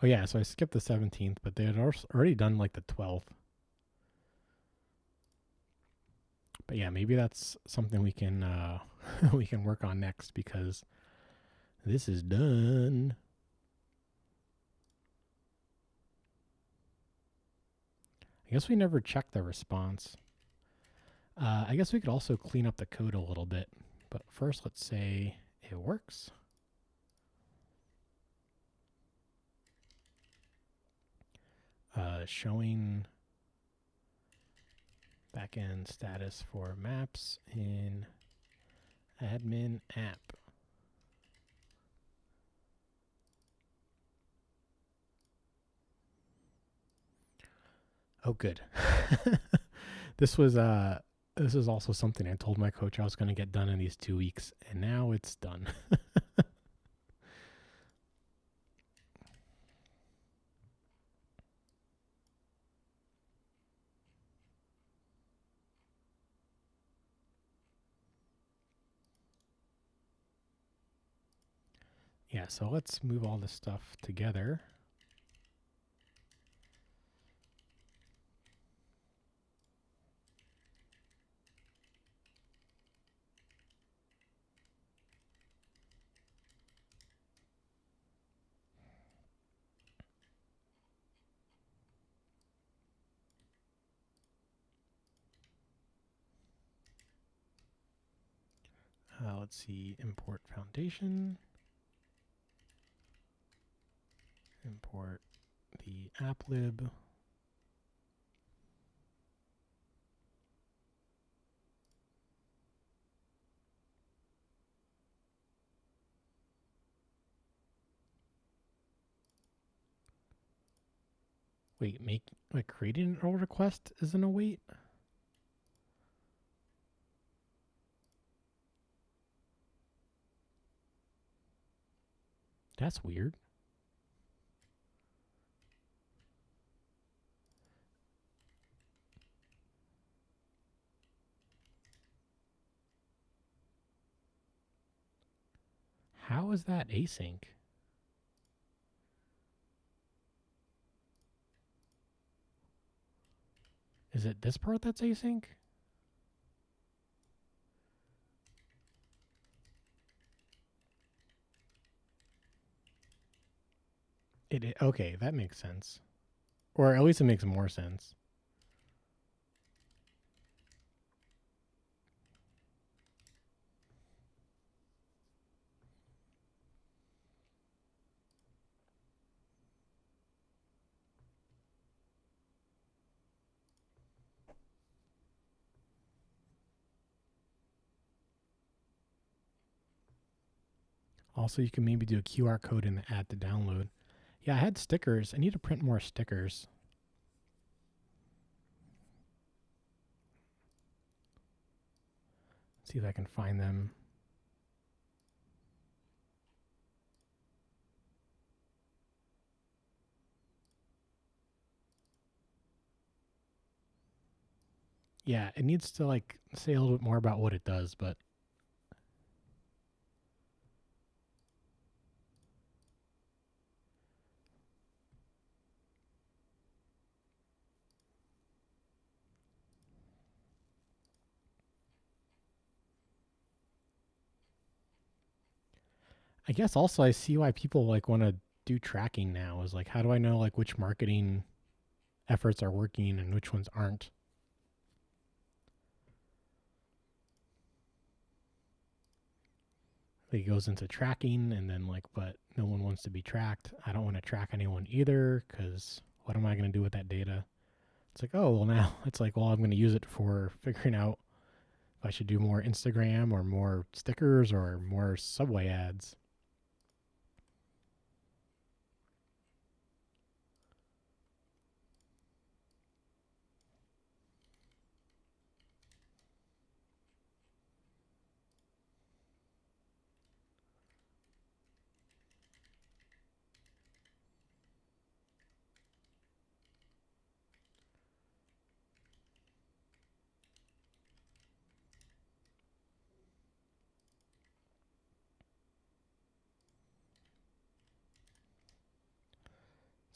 Oh yeah, so I skipped the 17th, but they had already done like the 12th. But yeah, maybe that's something we can we can work on next because this is done. I guess we never checked the response. I guess we could also clean up the code a little bit. But first, let's say it works. Showing backend status for maps in admin app. Oh, good. This is also something I told my coach I was going to get done in these 2 weeks, and now it's done. Yeah, so let's move all this stuff together. Let's see, import foundation. Import the applib. Wait, creating an error request isn't a wait? That's weird. How is that async? Is it this part that's async? Okay, that makes sense. Or at least it makes more sense. Also, you can maybe do a QR code in the add to download. Yeah, I had stickers. I need to print more stickers. See if I can find them. Yeah, it needs to like say a little bit more about what it does, but I guess also I see why people like want to do tracking now is like how do I know like which marketing efforts are working and which ones aren't? Like it goes into tracking and then like but no one wants to be tracked. I don't want to track anyone either cuz what am I going to do with that data? It's like, oh, well now it's like, well, I'm going to use it for figuring out if I should do more Instagram or more stickers or more Subway ads.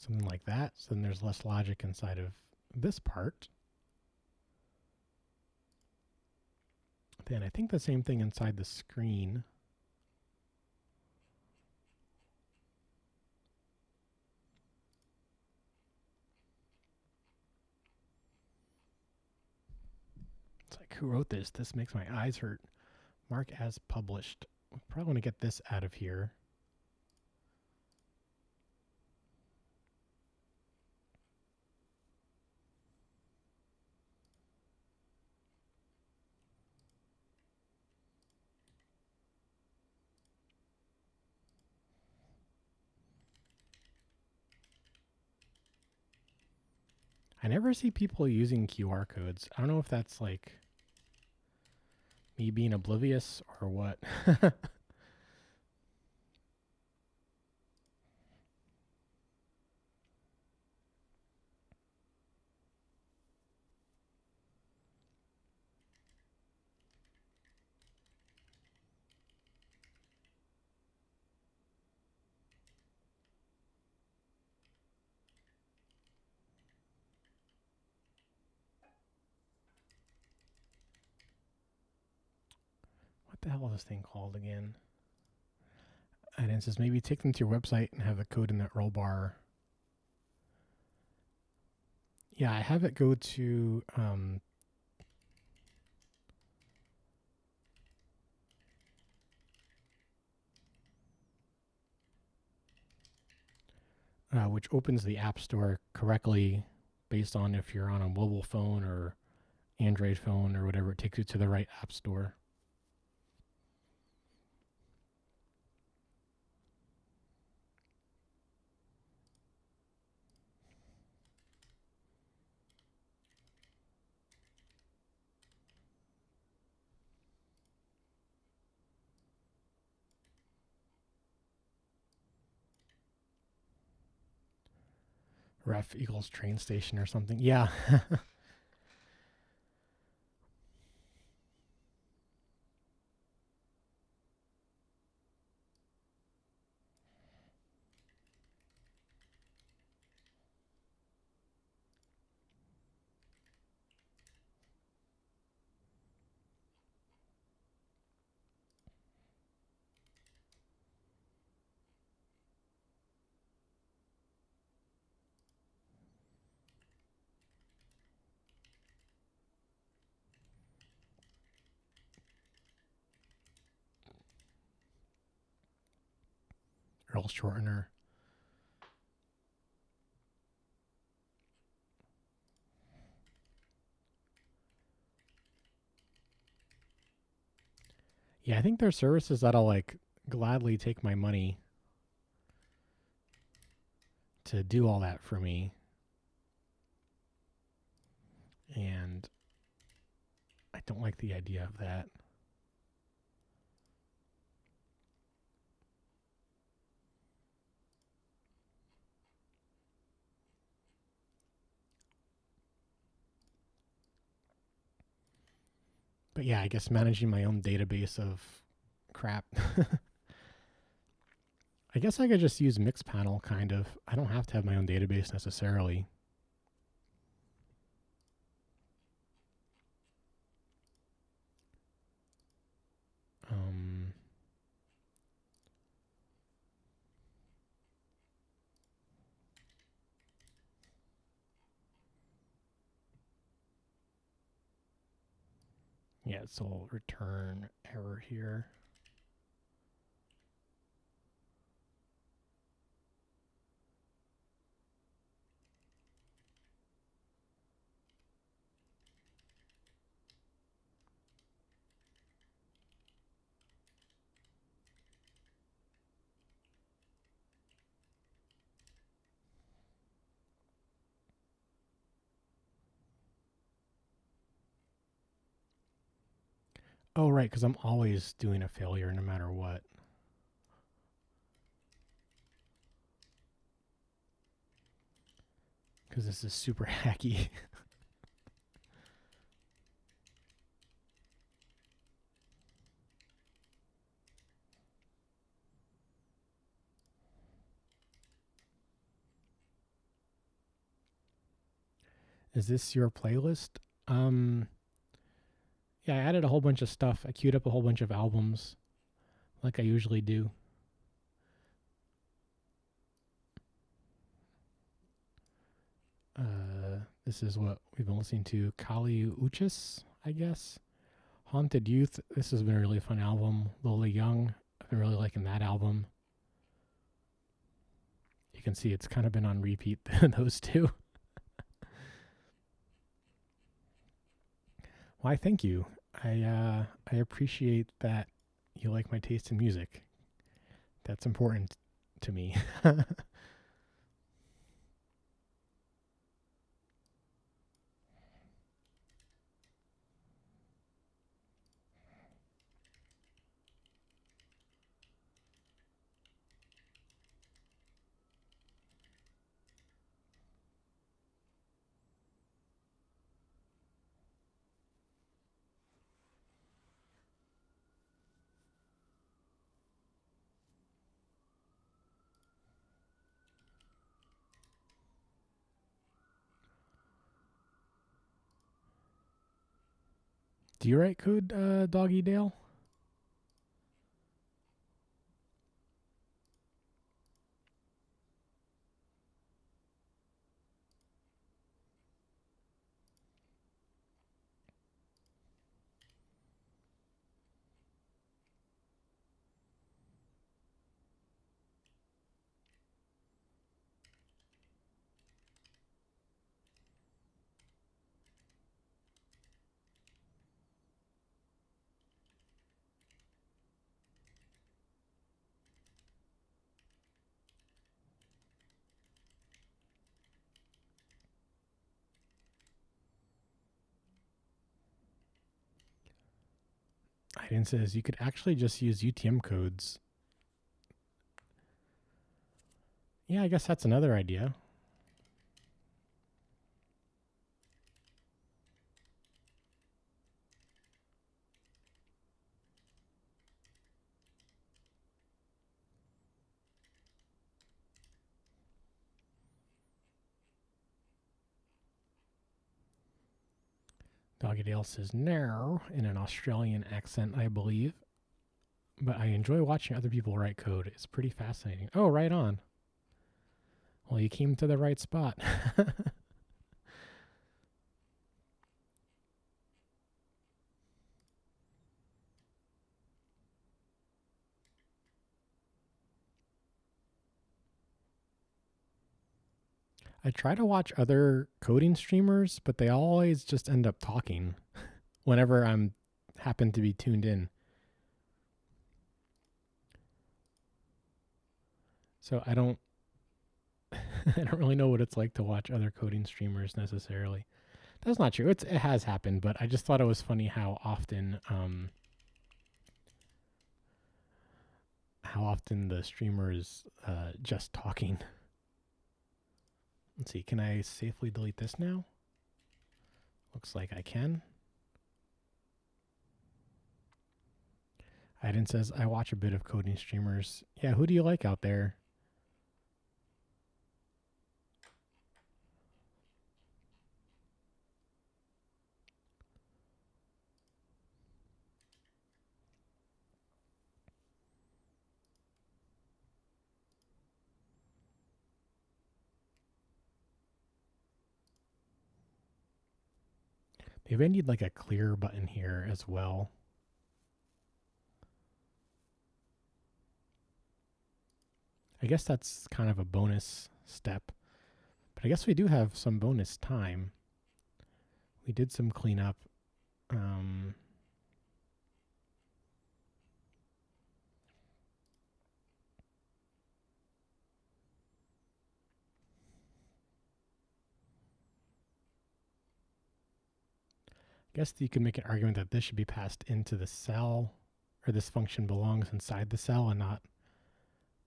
Something like that. So then there's less logic inside of this part. Then I think the same thing inside the screen. It's like, who wrote this? This makes my eyes hurt. Mark as published. We probably want to get this out of here. I never see people using QR codes. I don't know if that's like me being oblivious or what. What the hell is this thing called again? And it says maybe take them to your website and have the code in that roll bar. Yeah, I have it go to which opens the App Store correctly based on if you're on a mobile phone or Android phone or whatever. It takes you to the right App Store. Ref equals train station or something. Yeah. URL shortener. Yeah, I think there's services that'll like gladly take my money to do all that for me. And I don't like the idea of that. But yeah, I guess managing my own database of crap. I guess I could just use Mixpanel, kind of. I don't have to have my own database necessarily. Yeah, so I'll return error here. Oh, right, because I'm always doing a failure no matter what. Because this is super hacky. Is this your playlist? Yeah, I added a whole bunch of stuff. I queued up a whole bunch of albums like I usually do. This is what we've been listening to. Kali Uchis, I guess. Haunted Youth. This has been a really fun album. Lola Young. I've been really liking that album. You can see it's kind of been on repeat, those two. Why, thank you. I appreciate that you like my taste in music. That's important to me. Do you write code, Doggy Dale? Aiden says you could actually just use UTM codes. Yeah, I guess that's another idea. Doggy Dale says no in an Australian accent, I believe. But I enjoy watching other people write code. It's pretty fascinating. Oh, right on. Well, you came to the right spot. I try to watch other coding streamers, but they always just end up talking whenever I'm happen to be tuned in. So I don't I don't really know what it's like to watch other coding streamers necessarily. That's not true. It has happened, but I just thought it was funny how often the streamer is just talking. Let's see. Can I safely delete this now? Looks like I can. Aiden says, I watch a bit of coding streamers. Yeah, who do you like out there? Maybe I need like a clear button here as well. I guess that's kind of a bonus step. But I guess we do have some bonus time. We did some cleanup. I guess you could make an argument that this should be passed into the cell, or this function belongs inside the cell and not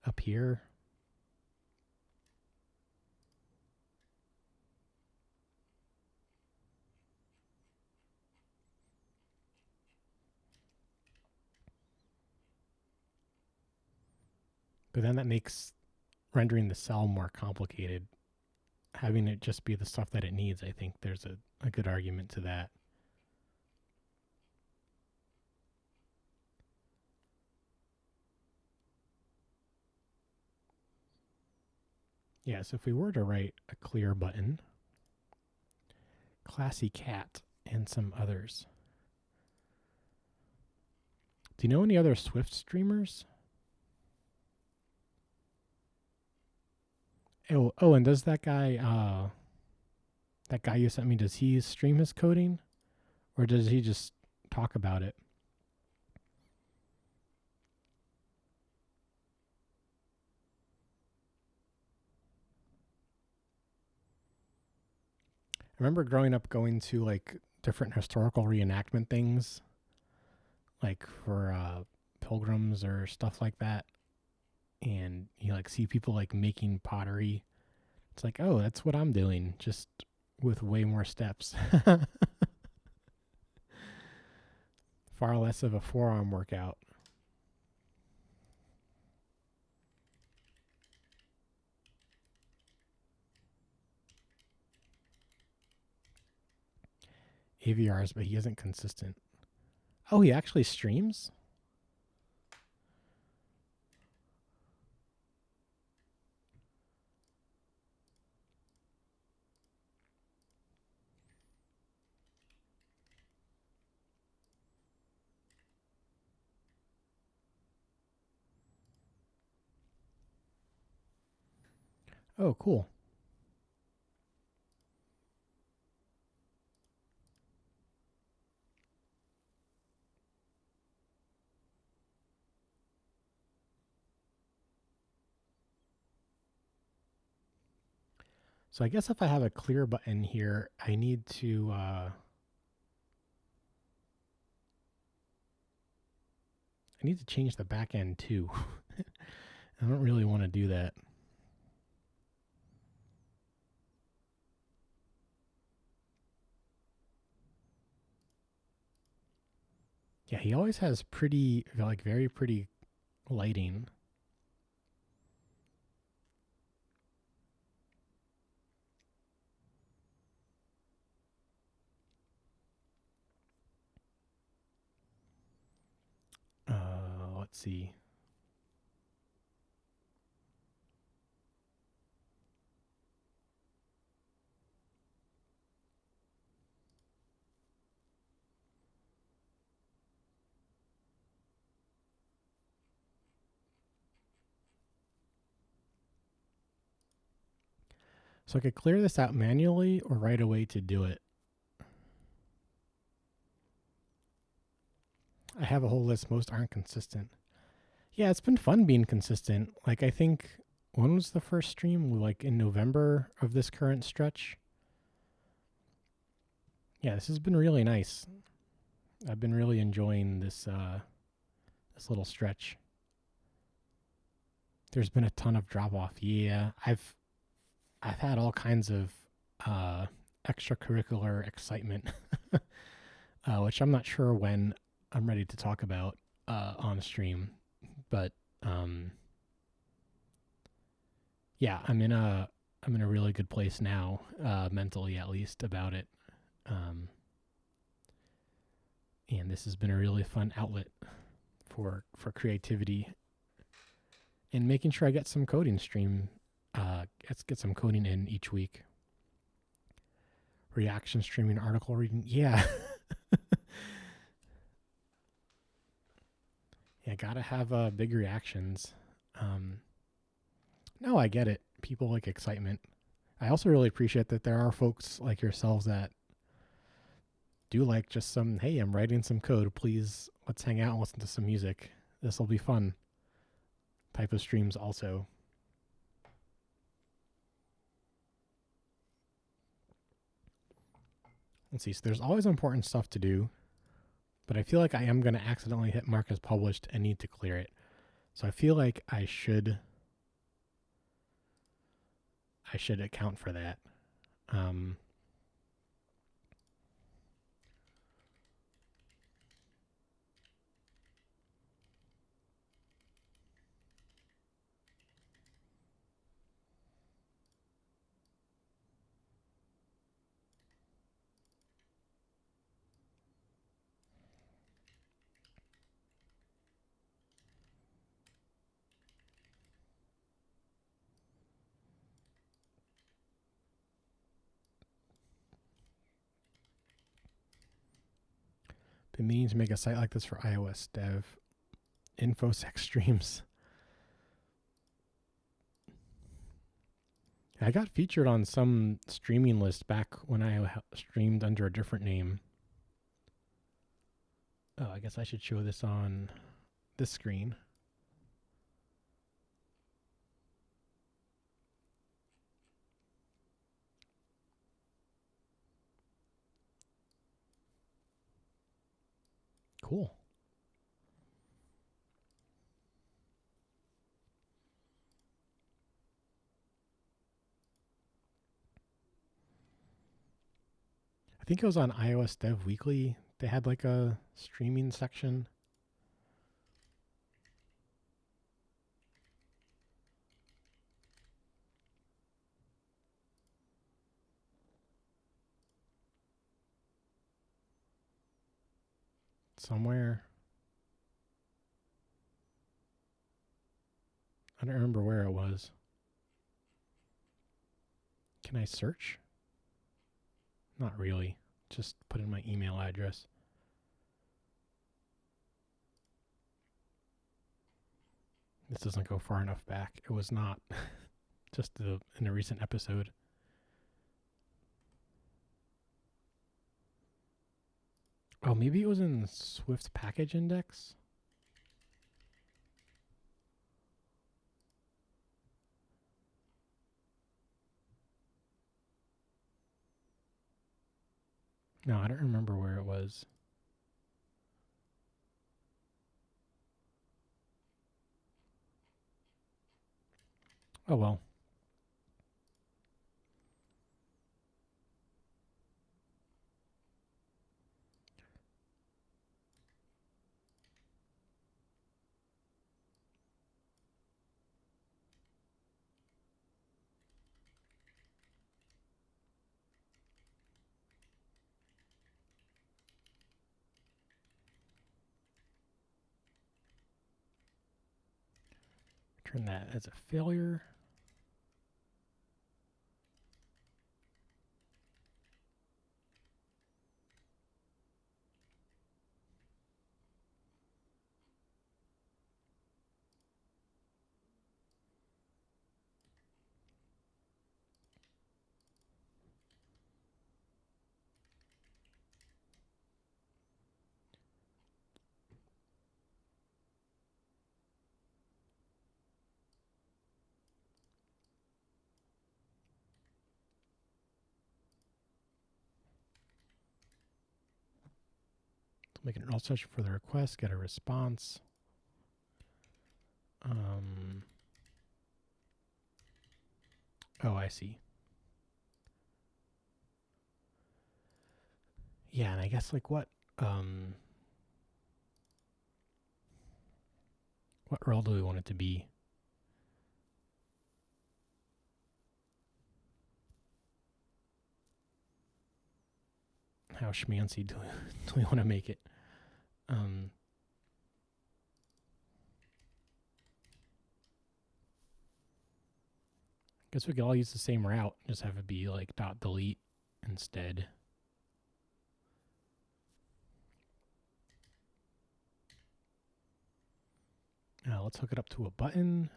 up here. But then that makes rendering the cell more complicated. Having it just be the stuff that it needs, I think there's a good argument to that. Yeah, so if we were to write a clear button, classy cat, and some others. Do you know any other Swift streamers? Oh, and does that guy you sent me, does he stream his coding? Or does he just talk about it? I remember growing up going to like different historical reenactment things, like for pilgrims or stuff like that. And you like see people like making pottery. It's like, oh, that's what I'm doing, just with way more steps. Far less of a forearm workout. AVRs, but he isn't consistent. Oh, he actually streams? Oh, cool. So I guess if I have a clear button here, I need to change the backend too. I don't really want to do that. Yeah, he always has pretty, like very pretty lighting. Let's see. So I could clear this out manually or write a way to do it. I have a whole list. Most aren't consistent. Yeah, it's been fun being consistent. Like, I think, when was the first stream? Like in November of this current stretch. Yeah, this has been really nice. I've been really enjoying this little stretch. There's been a ton of drop off. Yeah, I've had all kinds of extracurricular excitement, which I'm not sure when I'm ready to talk about on stream, but yeah, I'm in a really good place now, mentally at least, about it. And this has been a really fun outlet for creativity and making sure I get some coding stream. Let's get some coding in each week. Reaction streaming, article reading. Yeah. Yeah, gotta have big reactions. No, I get it. People like excitement. I also really appreciate that there are folks like yourselves that do like just some, hey, I'm writing some code. Please, let's hang out and listen to some music. This will be fun type of streams also. Let's see. So there's always important stuff to do, but I feel like I am going to accidentally hit mark as published and need to clear it. So I feel like I should account for that. Been meaning to make a site like this for iOS dev. InfoSec streams. I got featured on some streaming list back when I streamed under a different name. Oh, I guess I should show this on this screen. Cool. I think it was on iOS Dev Weekly. They had like a streaming section. Somewhere. I don't remember where it was. Can I search? Not really. Just put in my email address. This doesn't go far enough back. It was not. Just in a recent episode. Oh, maybe it was in Swift's package index? No, I don't remember where it was. Oh well. Turn that as a failure. Make an URL session for the request, get a response. Oh, I see. Yeah, and I guess like what URL do we want it to be? How schmancy do we want to make it? Guess we could all use the same route, just have it be like .delete instead. Now let's hook it up to a button.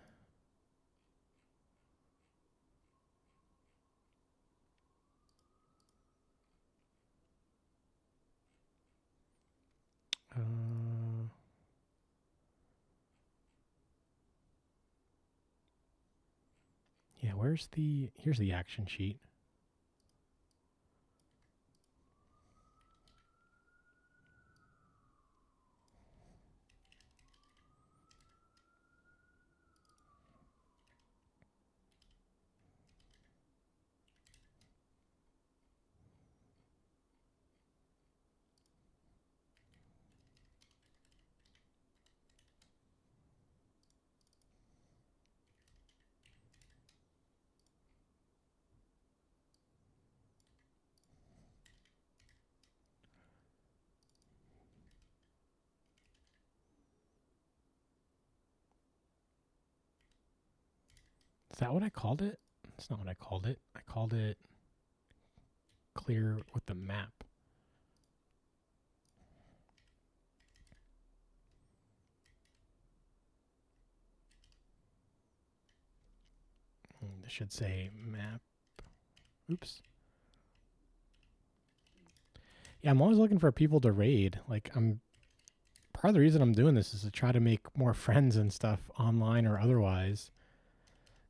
Yeah, here's the action sheet. Is that what I called it? That's not what I called it. I called it clear with the map. This should say map. Oops. Yeah, I'm always looking for people to raid. Like part of the reason I'm doing this is to try to make more friends and stuff online or otherwise.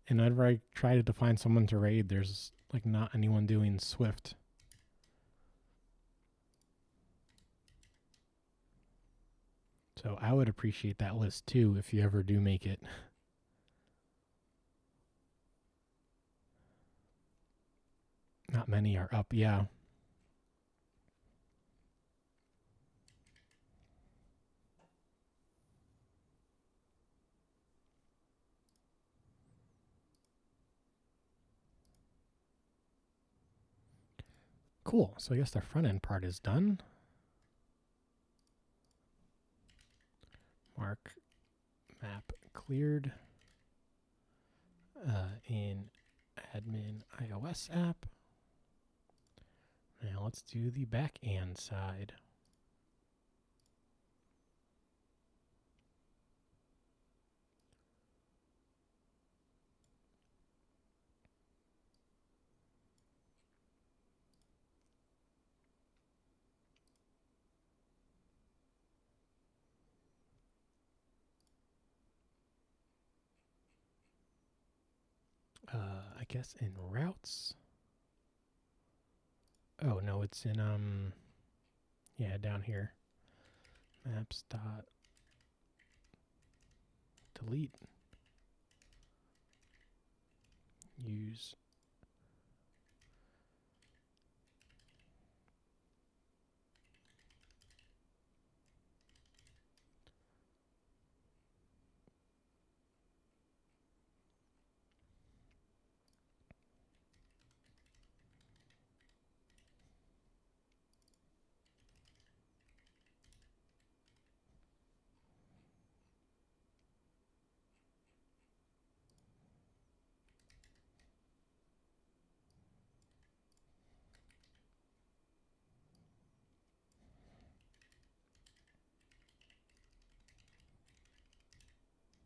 And whenever I try to find someone to raid, there's like not anyone doing Swift. So I would appreciate that list too if you ever do make it. Not many are up, yeah. Cool. So I guess the front end part is done. Mark map cleared in admin iOS app. Now let's do the back end side. I guess in routes. Oh no, it's in yeah, down here. Maps dot delete. Use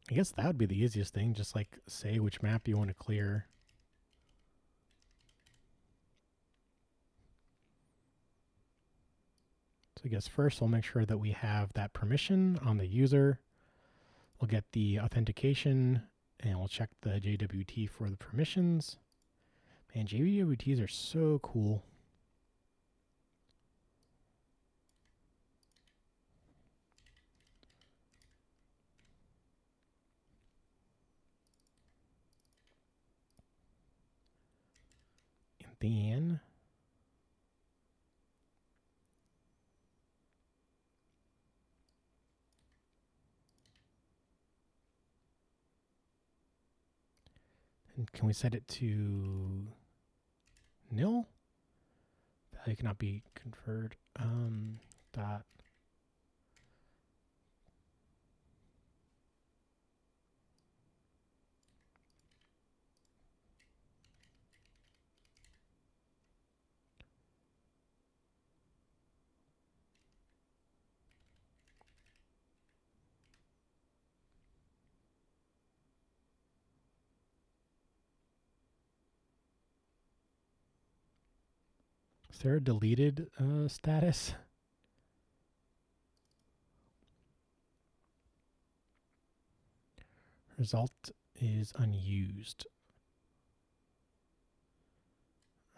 I guess that would be the easiest thing, just like say which map you want to clear. So I guess first we'll make sure that we have that permission on the user. We'll get the authentication and we'll check the JWT for the permissions. Man, JWTs are so cool. then can we set it to nil? Value cannot be conferred. Dot. Is there a deleted status? Result is unused.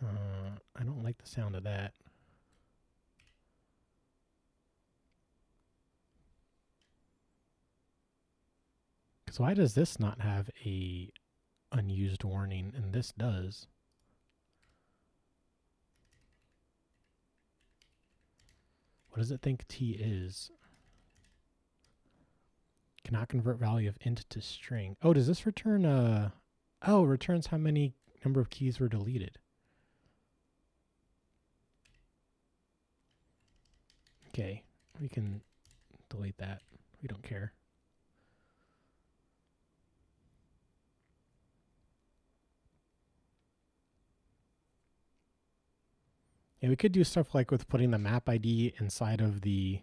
I don't like the sound of that. Because why does this not have a unused warning and this does? What does it think T is? Cannot convert value of int to string. Oh, does this return oh, returns how many number of keys were deleted. Okay, we can delete that. We don't care. Yeah, we could do stuff like with putting the map ID inside of the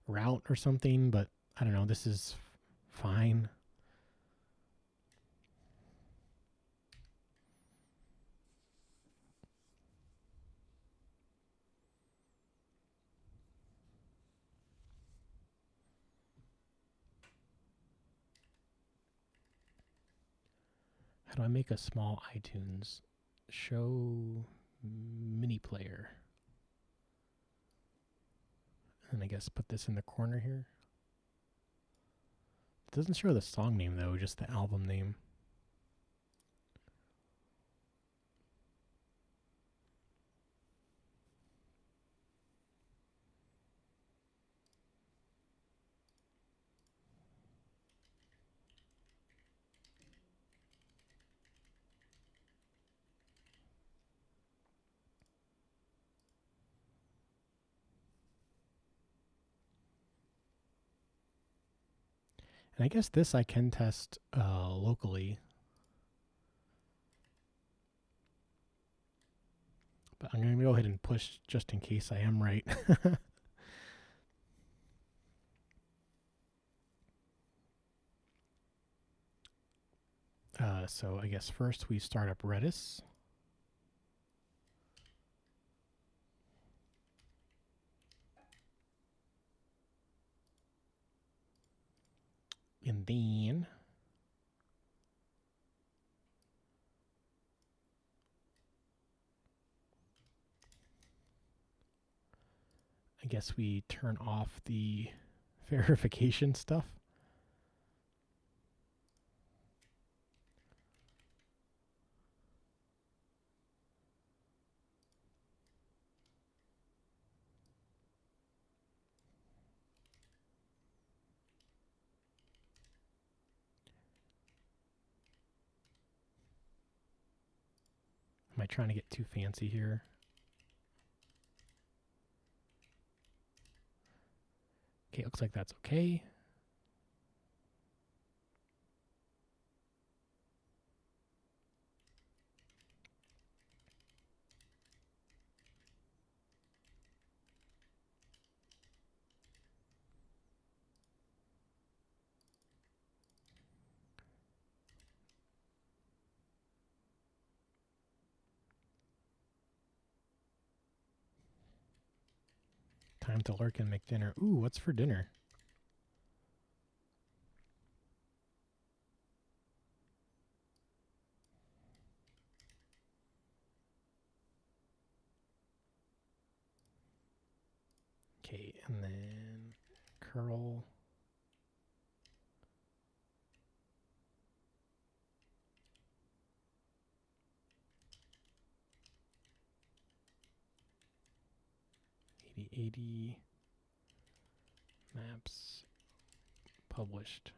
route or something, but I don't know, this is fine. How do I make a small iTunes? Show mini player. And I guess put this in the corner here. It doesn't show the song name though, just the album name. And I guess this I can test locally. But I'm going to go ahead and push just in case I am right. So I guess first we start up Redis. And then I guess we turn off the verification stuff. Am I trying to get too fancy here? Okay, it looks like that's okay. Time to lurk and make dinner. Ooh, what's for dinner? Okay, and then curl. 80 maps published.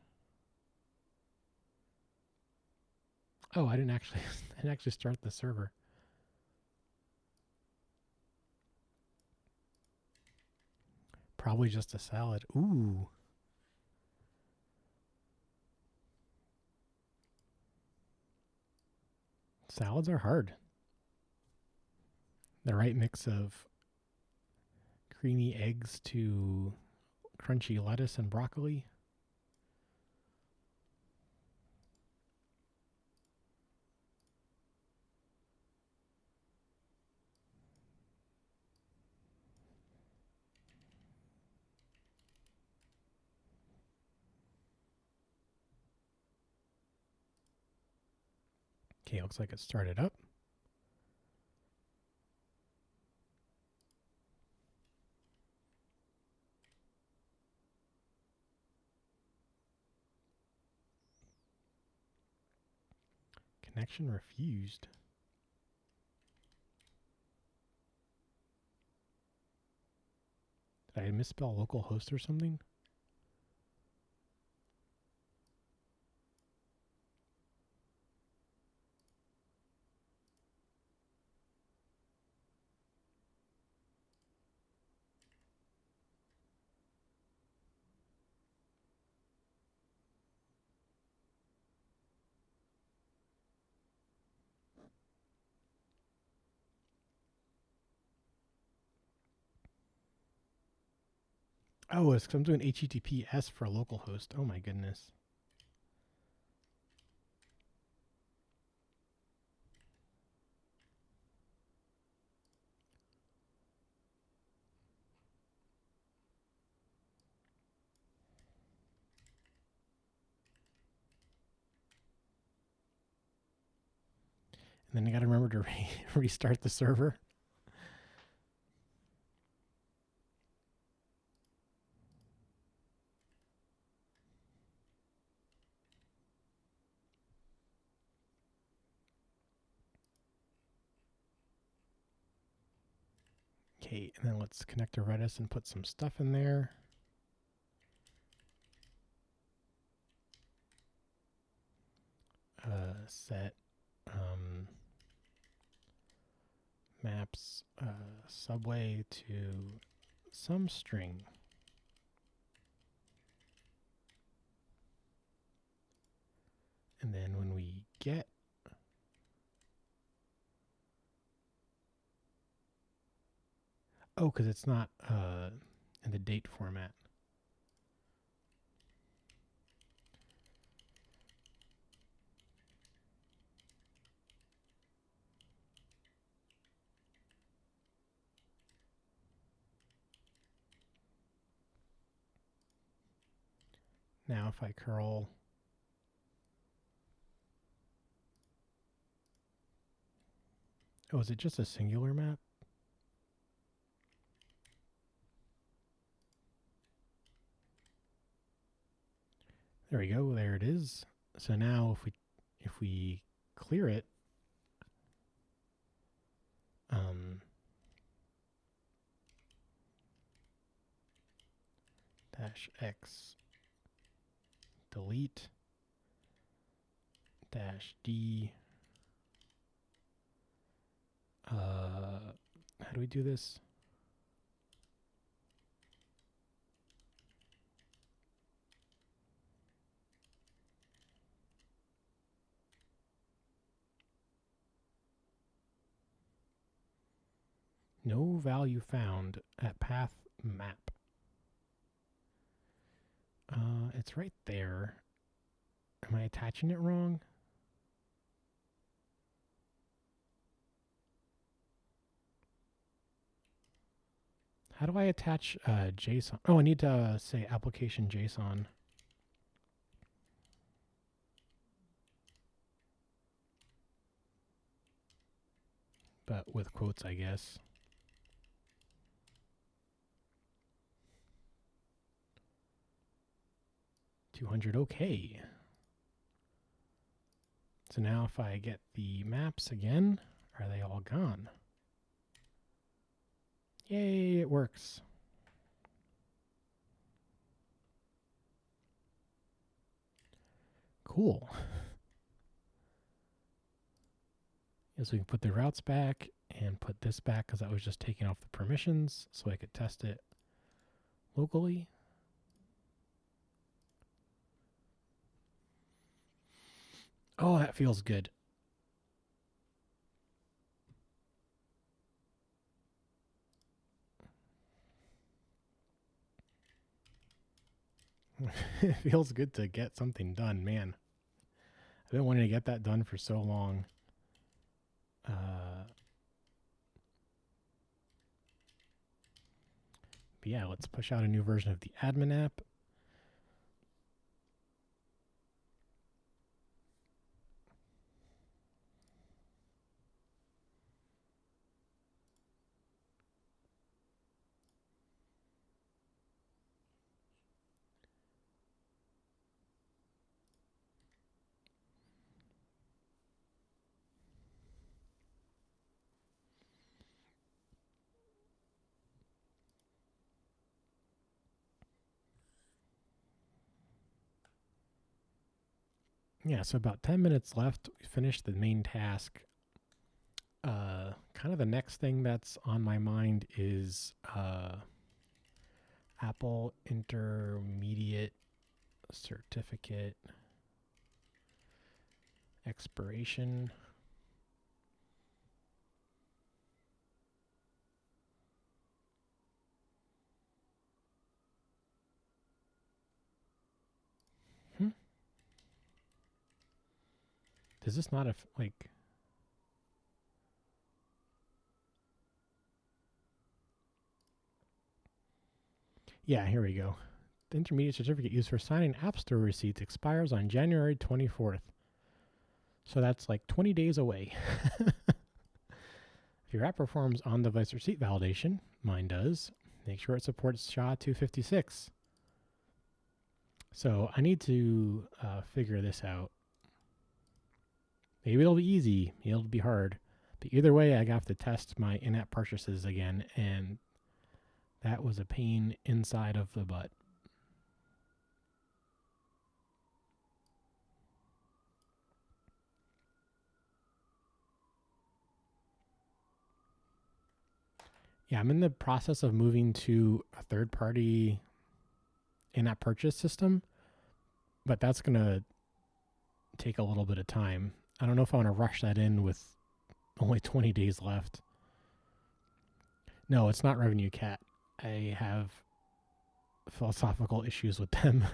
Oh, I didn't actually start the server. Probably just a salad. Ooh. Salads are hard. The right mix of creamy eggs to crunchy lettuce and broccoli. Okay, looks like it started up. Connection refused. Did I misspell localhost or something? Oh, it's because I'm doing HTTPS for localhost. Oh my goodness. And then I got to remember to restart the server. Okay, and then let's connect to Redis and put some stuff in there. Set maps subway to some string. And then when we get because it's not in the date format. Now if I curl is it just a singular map? There we go. There it is. So now if we clear it, -x delete -d. How do we do this? No value found at path map. It's right there. Am I attaching it wrong? How do I attach JSON? Oh, I need to say application JSON. But with quotes, I guess. $200, okay. So now if I get the maps again, are they all gone? Yay, it works. Cool. Yes, we can put the routes back and put this back because I was just taking off the permissions so I could test it locally. Oh, that feels good. It feels good to get something done, man. I've been wanting to get that done for so long. But yeah, let's push out a new version of the admin app. Yeah, so about 10 minutes left. We finished the main task. Kind of the next thing that's on my mind is Apple Intermediate Certificate expiration. Does this not have, like... Yeah, here we go. The intermediate certificate used for signing App Store receipts expires on January 24th. So that's like 20 days away. If your app performs on-device receipt validation, mine does, make sure it supports SHA-256. So I need to figure this out. Maybe it'll be easy, maybe it'll be hard. But either way, I have to test my in-app purchases again, and that was a pain inside of the butt. Yeah, I'm in the process of moving to a third-party in-app purchase system, but that's going to take a little bit of time. I don't know if I want to rush that in with only 20 days left. No, it's not Revenue Cat. I have philosophical issues with them.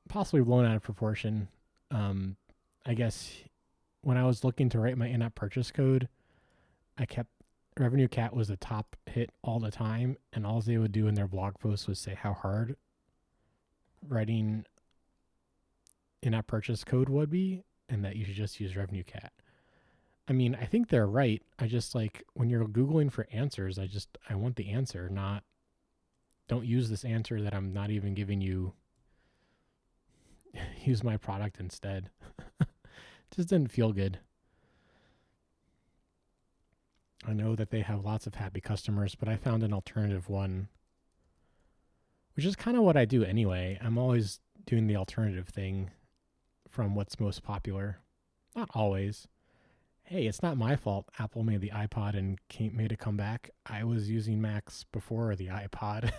Possibly blown out of proportion. I guess when I was looking to write my in-app purchase code, I kept Revenue Cat was the top hit all the time, and all they would do in their blog posts was say how hard writing in-app purchase code would be, and that you should just use Revenue Cat. I mean, I think they're right. I just like when you're Googling for answers, I want the answer, not don't use this answer that I'm not even giving you. Use my product instead. Just didn't feel good. I know that they have lots of happy customers, but I found an alternative one, which is kind of what I do anyway. I'm always doing the alternative thing from what's most popular. Not always. Hey, it's not my fault Apple made the iPod and made a comeback. I was using Macs before the iPod.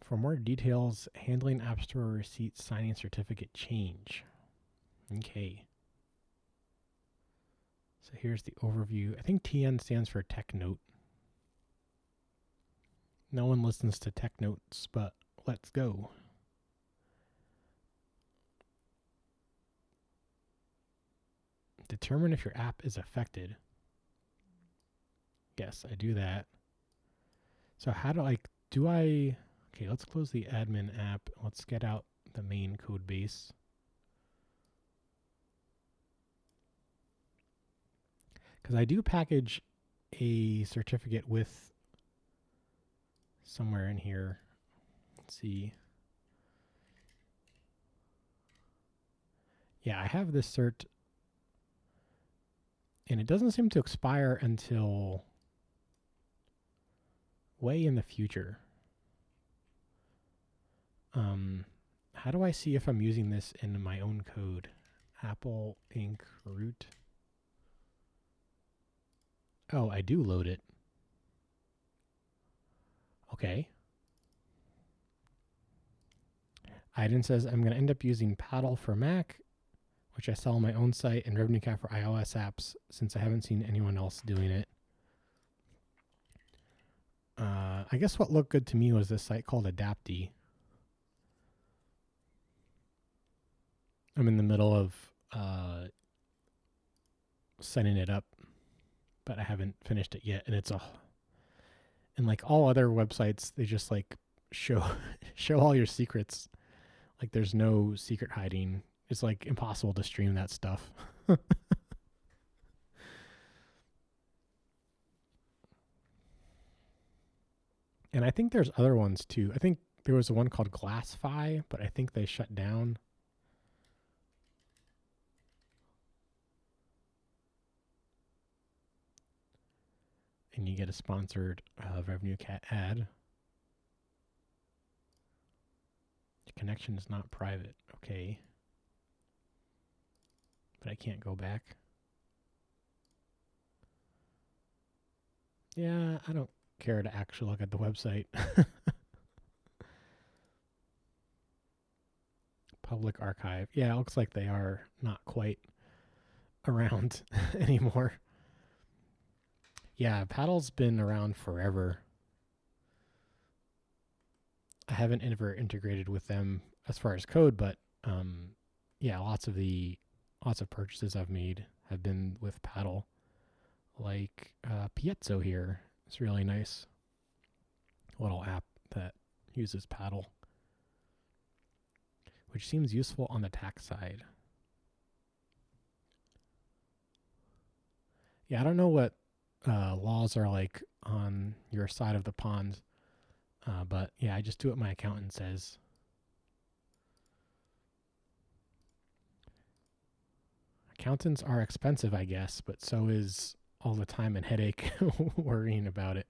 For more details, handling App Store receipt signing certificate change. Okay. So here's the overview. I think TN stands for Tech Note. No one listens to Tech Notes, but let's go. Determine if your app is affected. Yes, I do that. So how do I Okay, let's close the admin app. Let's get out the main code base. Because I do package a certificate with somewhere in here. Let's see. Yeah, I have this cert, and it doesn't seem to expire until way in the future. How do I see if I'm using this in my own code? Apple Inc. root. Oh, I do load it. Okay. Iden says I'm going to end up using Paddle for Mac, which I sell on my own site, and RevenueCat for iOS apps, since I haven't seen anyone else doing it. I guess what looked good to me was this site called Adapty. I'm in the middle of setting it up, but I haven't finished it yet. And it's and like all other websites, they just like show all your secrets. Like there's no secret hiding. It's like impossible to stream that stuff. And I think there's other ones too. I think there was one called Glassify, but I think they shut down. And you get a sponsored RevenueCat ad. Your connection is not private. Okay. But I can't go back. Yeah, I don't care to actually look at the website. Public archive. Yeah, it looks like they are not quite around anymore. Yeah, Paddle's been around forever. I haven't ever integrated with them as far as code, but yeah, lots of purchases I've made have been with Paddle. Like Piezo here. It's really nice little app that uses Paddle, which seems useful on the tax side. Yeah, I don't know what laws are like on your side of the pond, but yeah, I just do what my accountant says. Accountants are expensive, I guess, but so is all the time and headache worrying about it.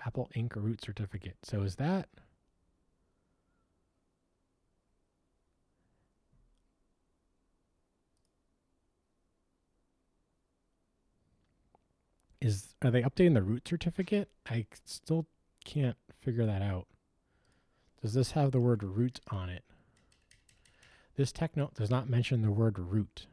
Apple Inc. root certificate. So is that... Are they updating the root certificate? I still can't figure that out. Does this have the word root on it? This tech note does not mention the word root.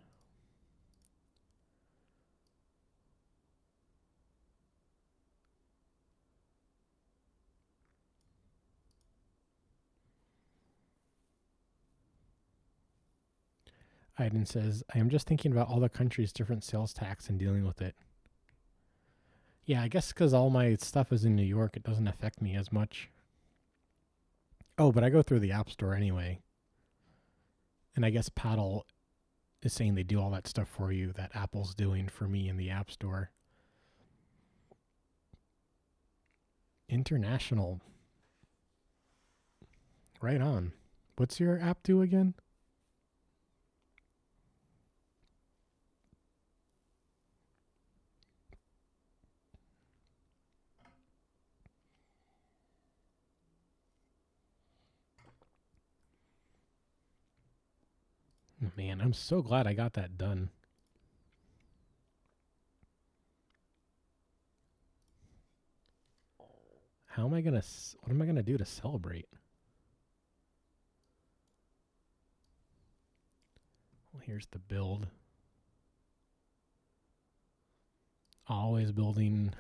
Iden says, I am just thinking about all the countries' different sales tax and dealing with it. Yeah, I guess because all my stuff is in New York, it doesn't affect me as much. Oh, but I go through the App Store anyway. And I guess Paddle is saying they do all that stuff for you that Apple's doing for me in the App Store. International. Right on. What's your app do again? Man, I'm so glad I got that done. What am I going to do to celebrate? Well, here's the build. Always building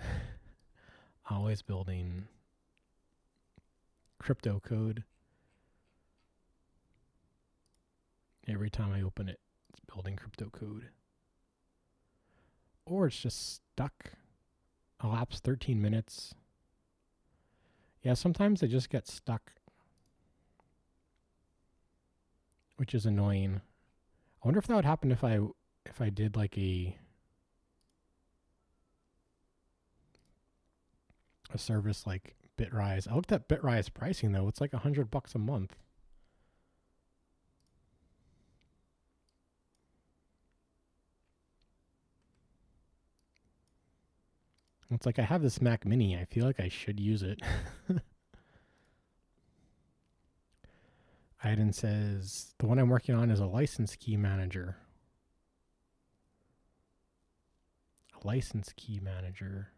crypto code. Every time I open it, it's building crypto code. Or it's just stuck. Elapsed 13 minutes. Yeah, sometimes they just get stuck, which is annoying. I wonder if that would happen if I did like a service like Bitrise. I looked at Bitrise pricing though. It's like $100 a month. It's like I have this Mac Mini. I feel like I should use it. Iden says the one I'm working on is a license key manager. A license key manager.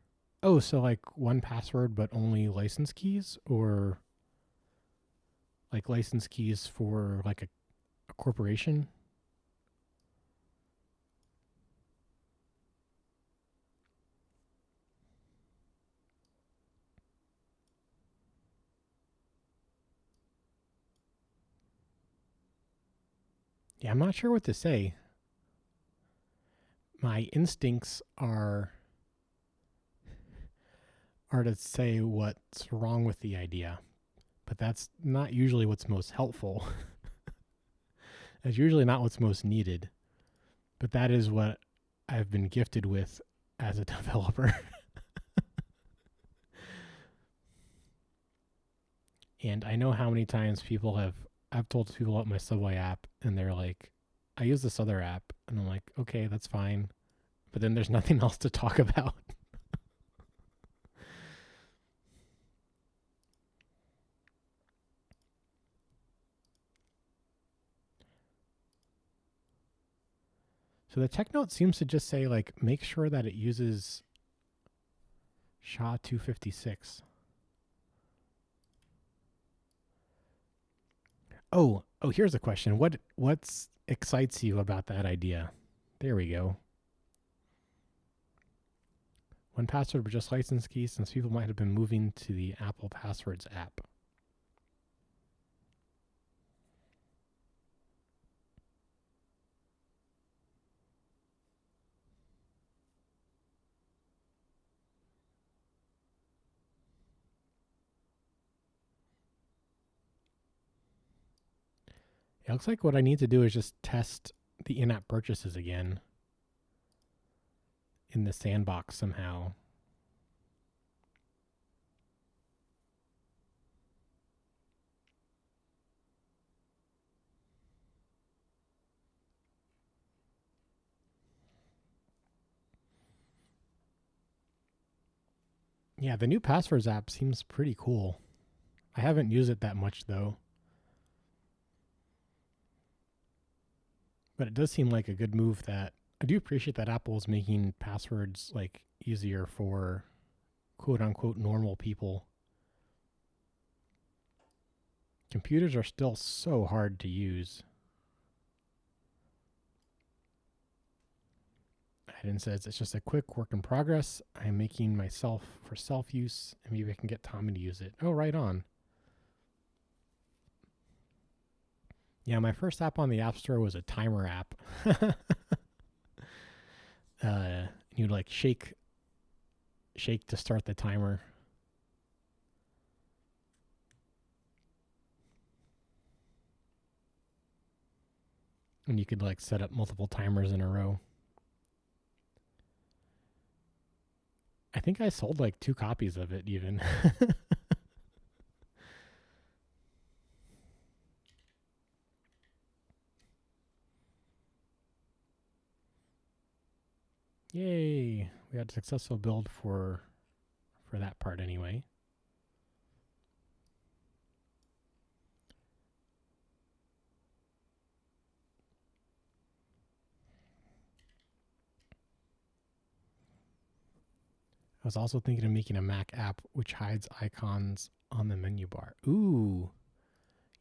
Oh, so like 1Password but only license keys, or like license keys for like a corporation? Yeah, I'm not sure what to say. My instincts are to say what's wrong with the idea, but that's not usually what's most helpful. That's usually not what's most needed, but that is what I've been gifted with as a developer. And I know how many times I've told people about my Subway app and they're like, I use this other app. And I'm like, okay, that's fine. But then there's nothing else to talk about. So the tech note seems to just say like, make sure that it uses SHA-256. Oh, here's a question. What excites you about that idea? There we go. 1Password but just license keys, since people might have been moving to the Apple Passwords app. It looks like what I need to do is just test the in-app purchases again in the sandbox somehow. Yeah, the new Passwords app seems pretty cool. I haven't used it that much though, but it does seem like a good move. That I do appreciate that Apple is making passwords like easier for quote unquote normal people. Computers are still so hard to use. Hayden says it's just a quick work in progress. I'm making myself for self use, and maybe I can get Tommy to use it. Oh, right on. Yeah, my first app on the App Store was a timer app. You'd like shake to start the timer. And you could like set up multiple timers in a row. I think I sold like 2 copies of it even. Yay. We had a successful build for that part anyway. I was also thinking of making a Mac app which hides icons on the menu bar. Ooh.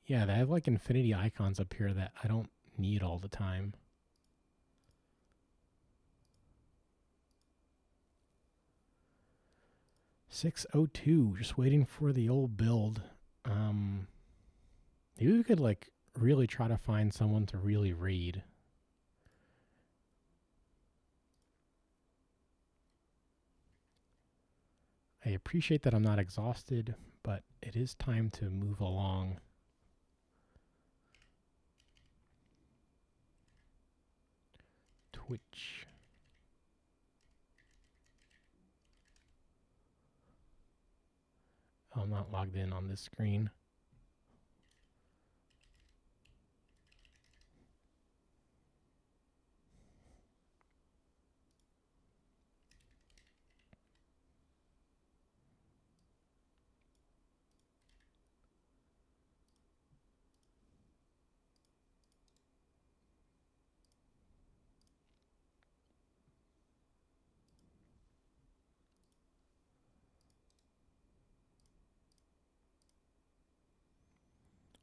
Yeah, they have like infinity icons up here that I don't need all the time. $602, just waiting for the old build. Maybe we could like really try to find someone to really raid. I appreciate that I'm not exhausted, but it is time to move along. Twitch. I'm not logged in on this screen.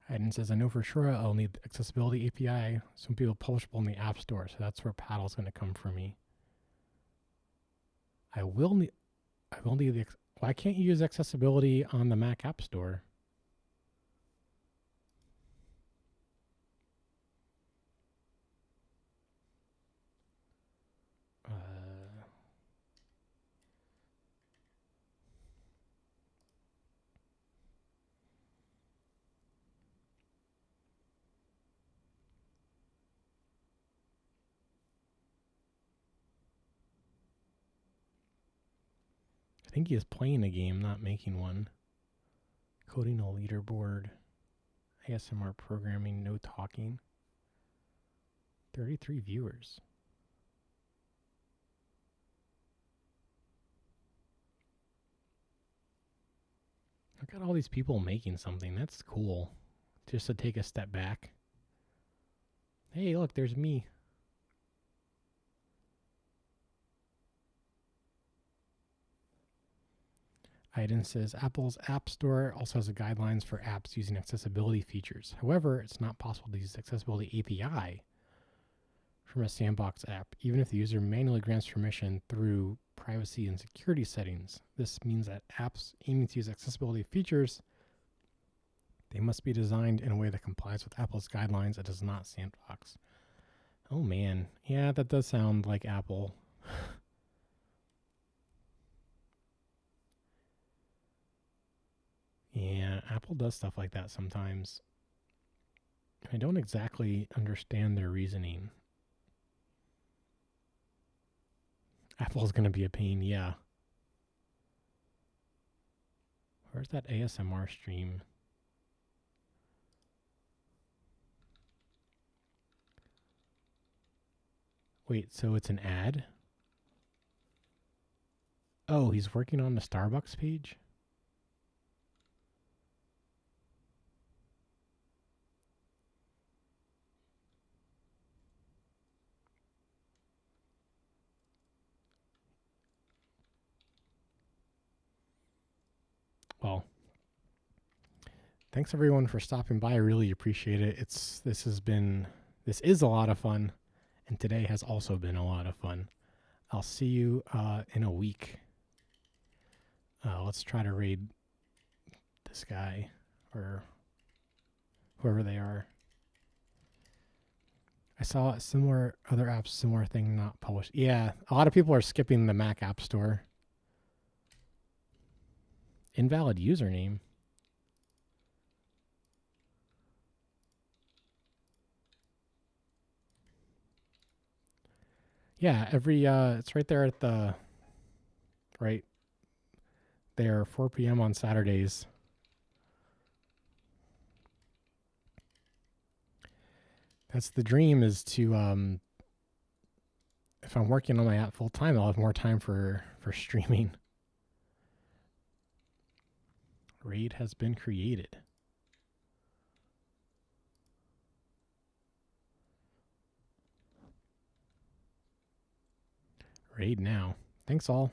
Hayden says, I know for sure I'll need the accessibility API. Some people publishable in the App Store, so that's where Paddle's going to come for me. I will need the. Why can't you use accessibility on the Mac App Store? I think he is playing a game, not making one. Coding a leaderboard. ASMR programming, no talking. 33 viewers. Look at all these people making something. That's cool. Just to take a step back. Hey, look, there's me. Iden says Apple's App Store also has guidelines for apps using accessibility features. However, it's not possible to use accessibility API from a sandbox app, even if the user manually grants permission through privacy and security settings. This means that apps aiming to use accessibility features, they must be designed in a way that complies with Apple's guidelines and does not sandbox. Oh man, yeah, that does sound like Apple. Yeah, Apple does stuff like that sometimes. I don't exactly understand their reasoning. Apple's going to be a pain, yeah. Where's that ASMR stream? Wait, so it's an ad? Oh, he's working on the Starbucks page? Well, thanks everyone for stopping by. I really appreciate it. This is a lot of fun, and today has also been a lot of fun. I'll see you in a week. Let's try to raid this guy or whoever they are. I saw similar other apps, similar thing not published. Yeah, a lot of people are skipping the Mac App Store. Invalid username. Yeah, it's right there at the right there, 4 p.m. on Saturdays. That's the dream, is to if I'm working on my app full time, I'll have more time for streaming. Raid has been created. Raid now. Thanks all.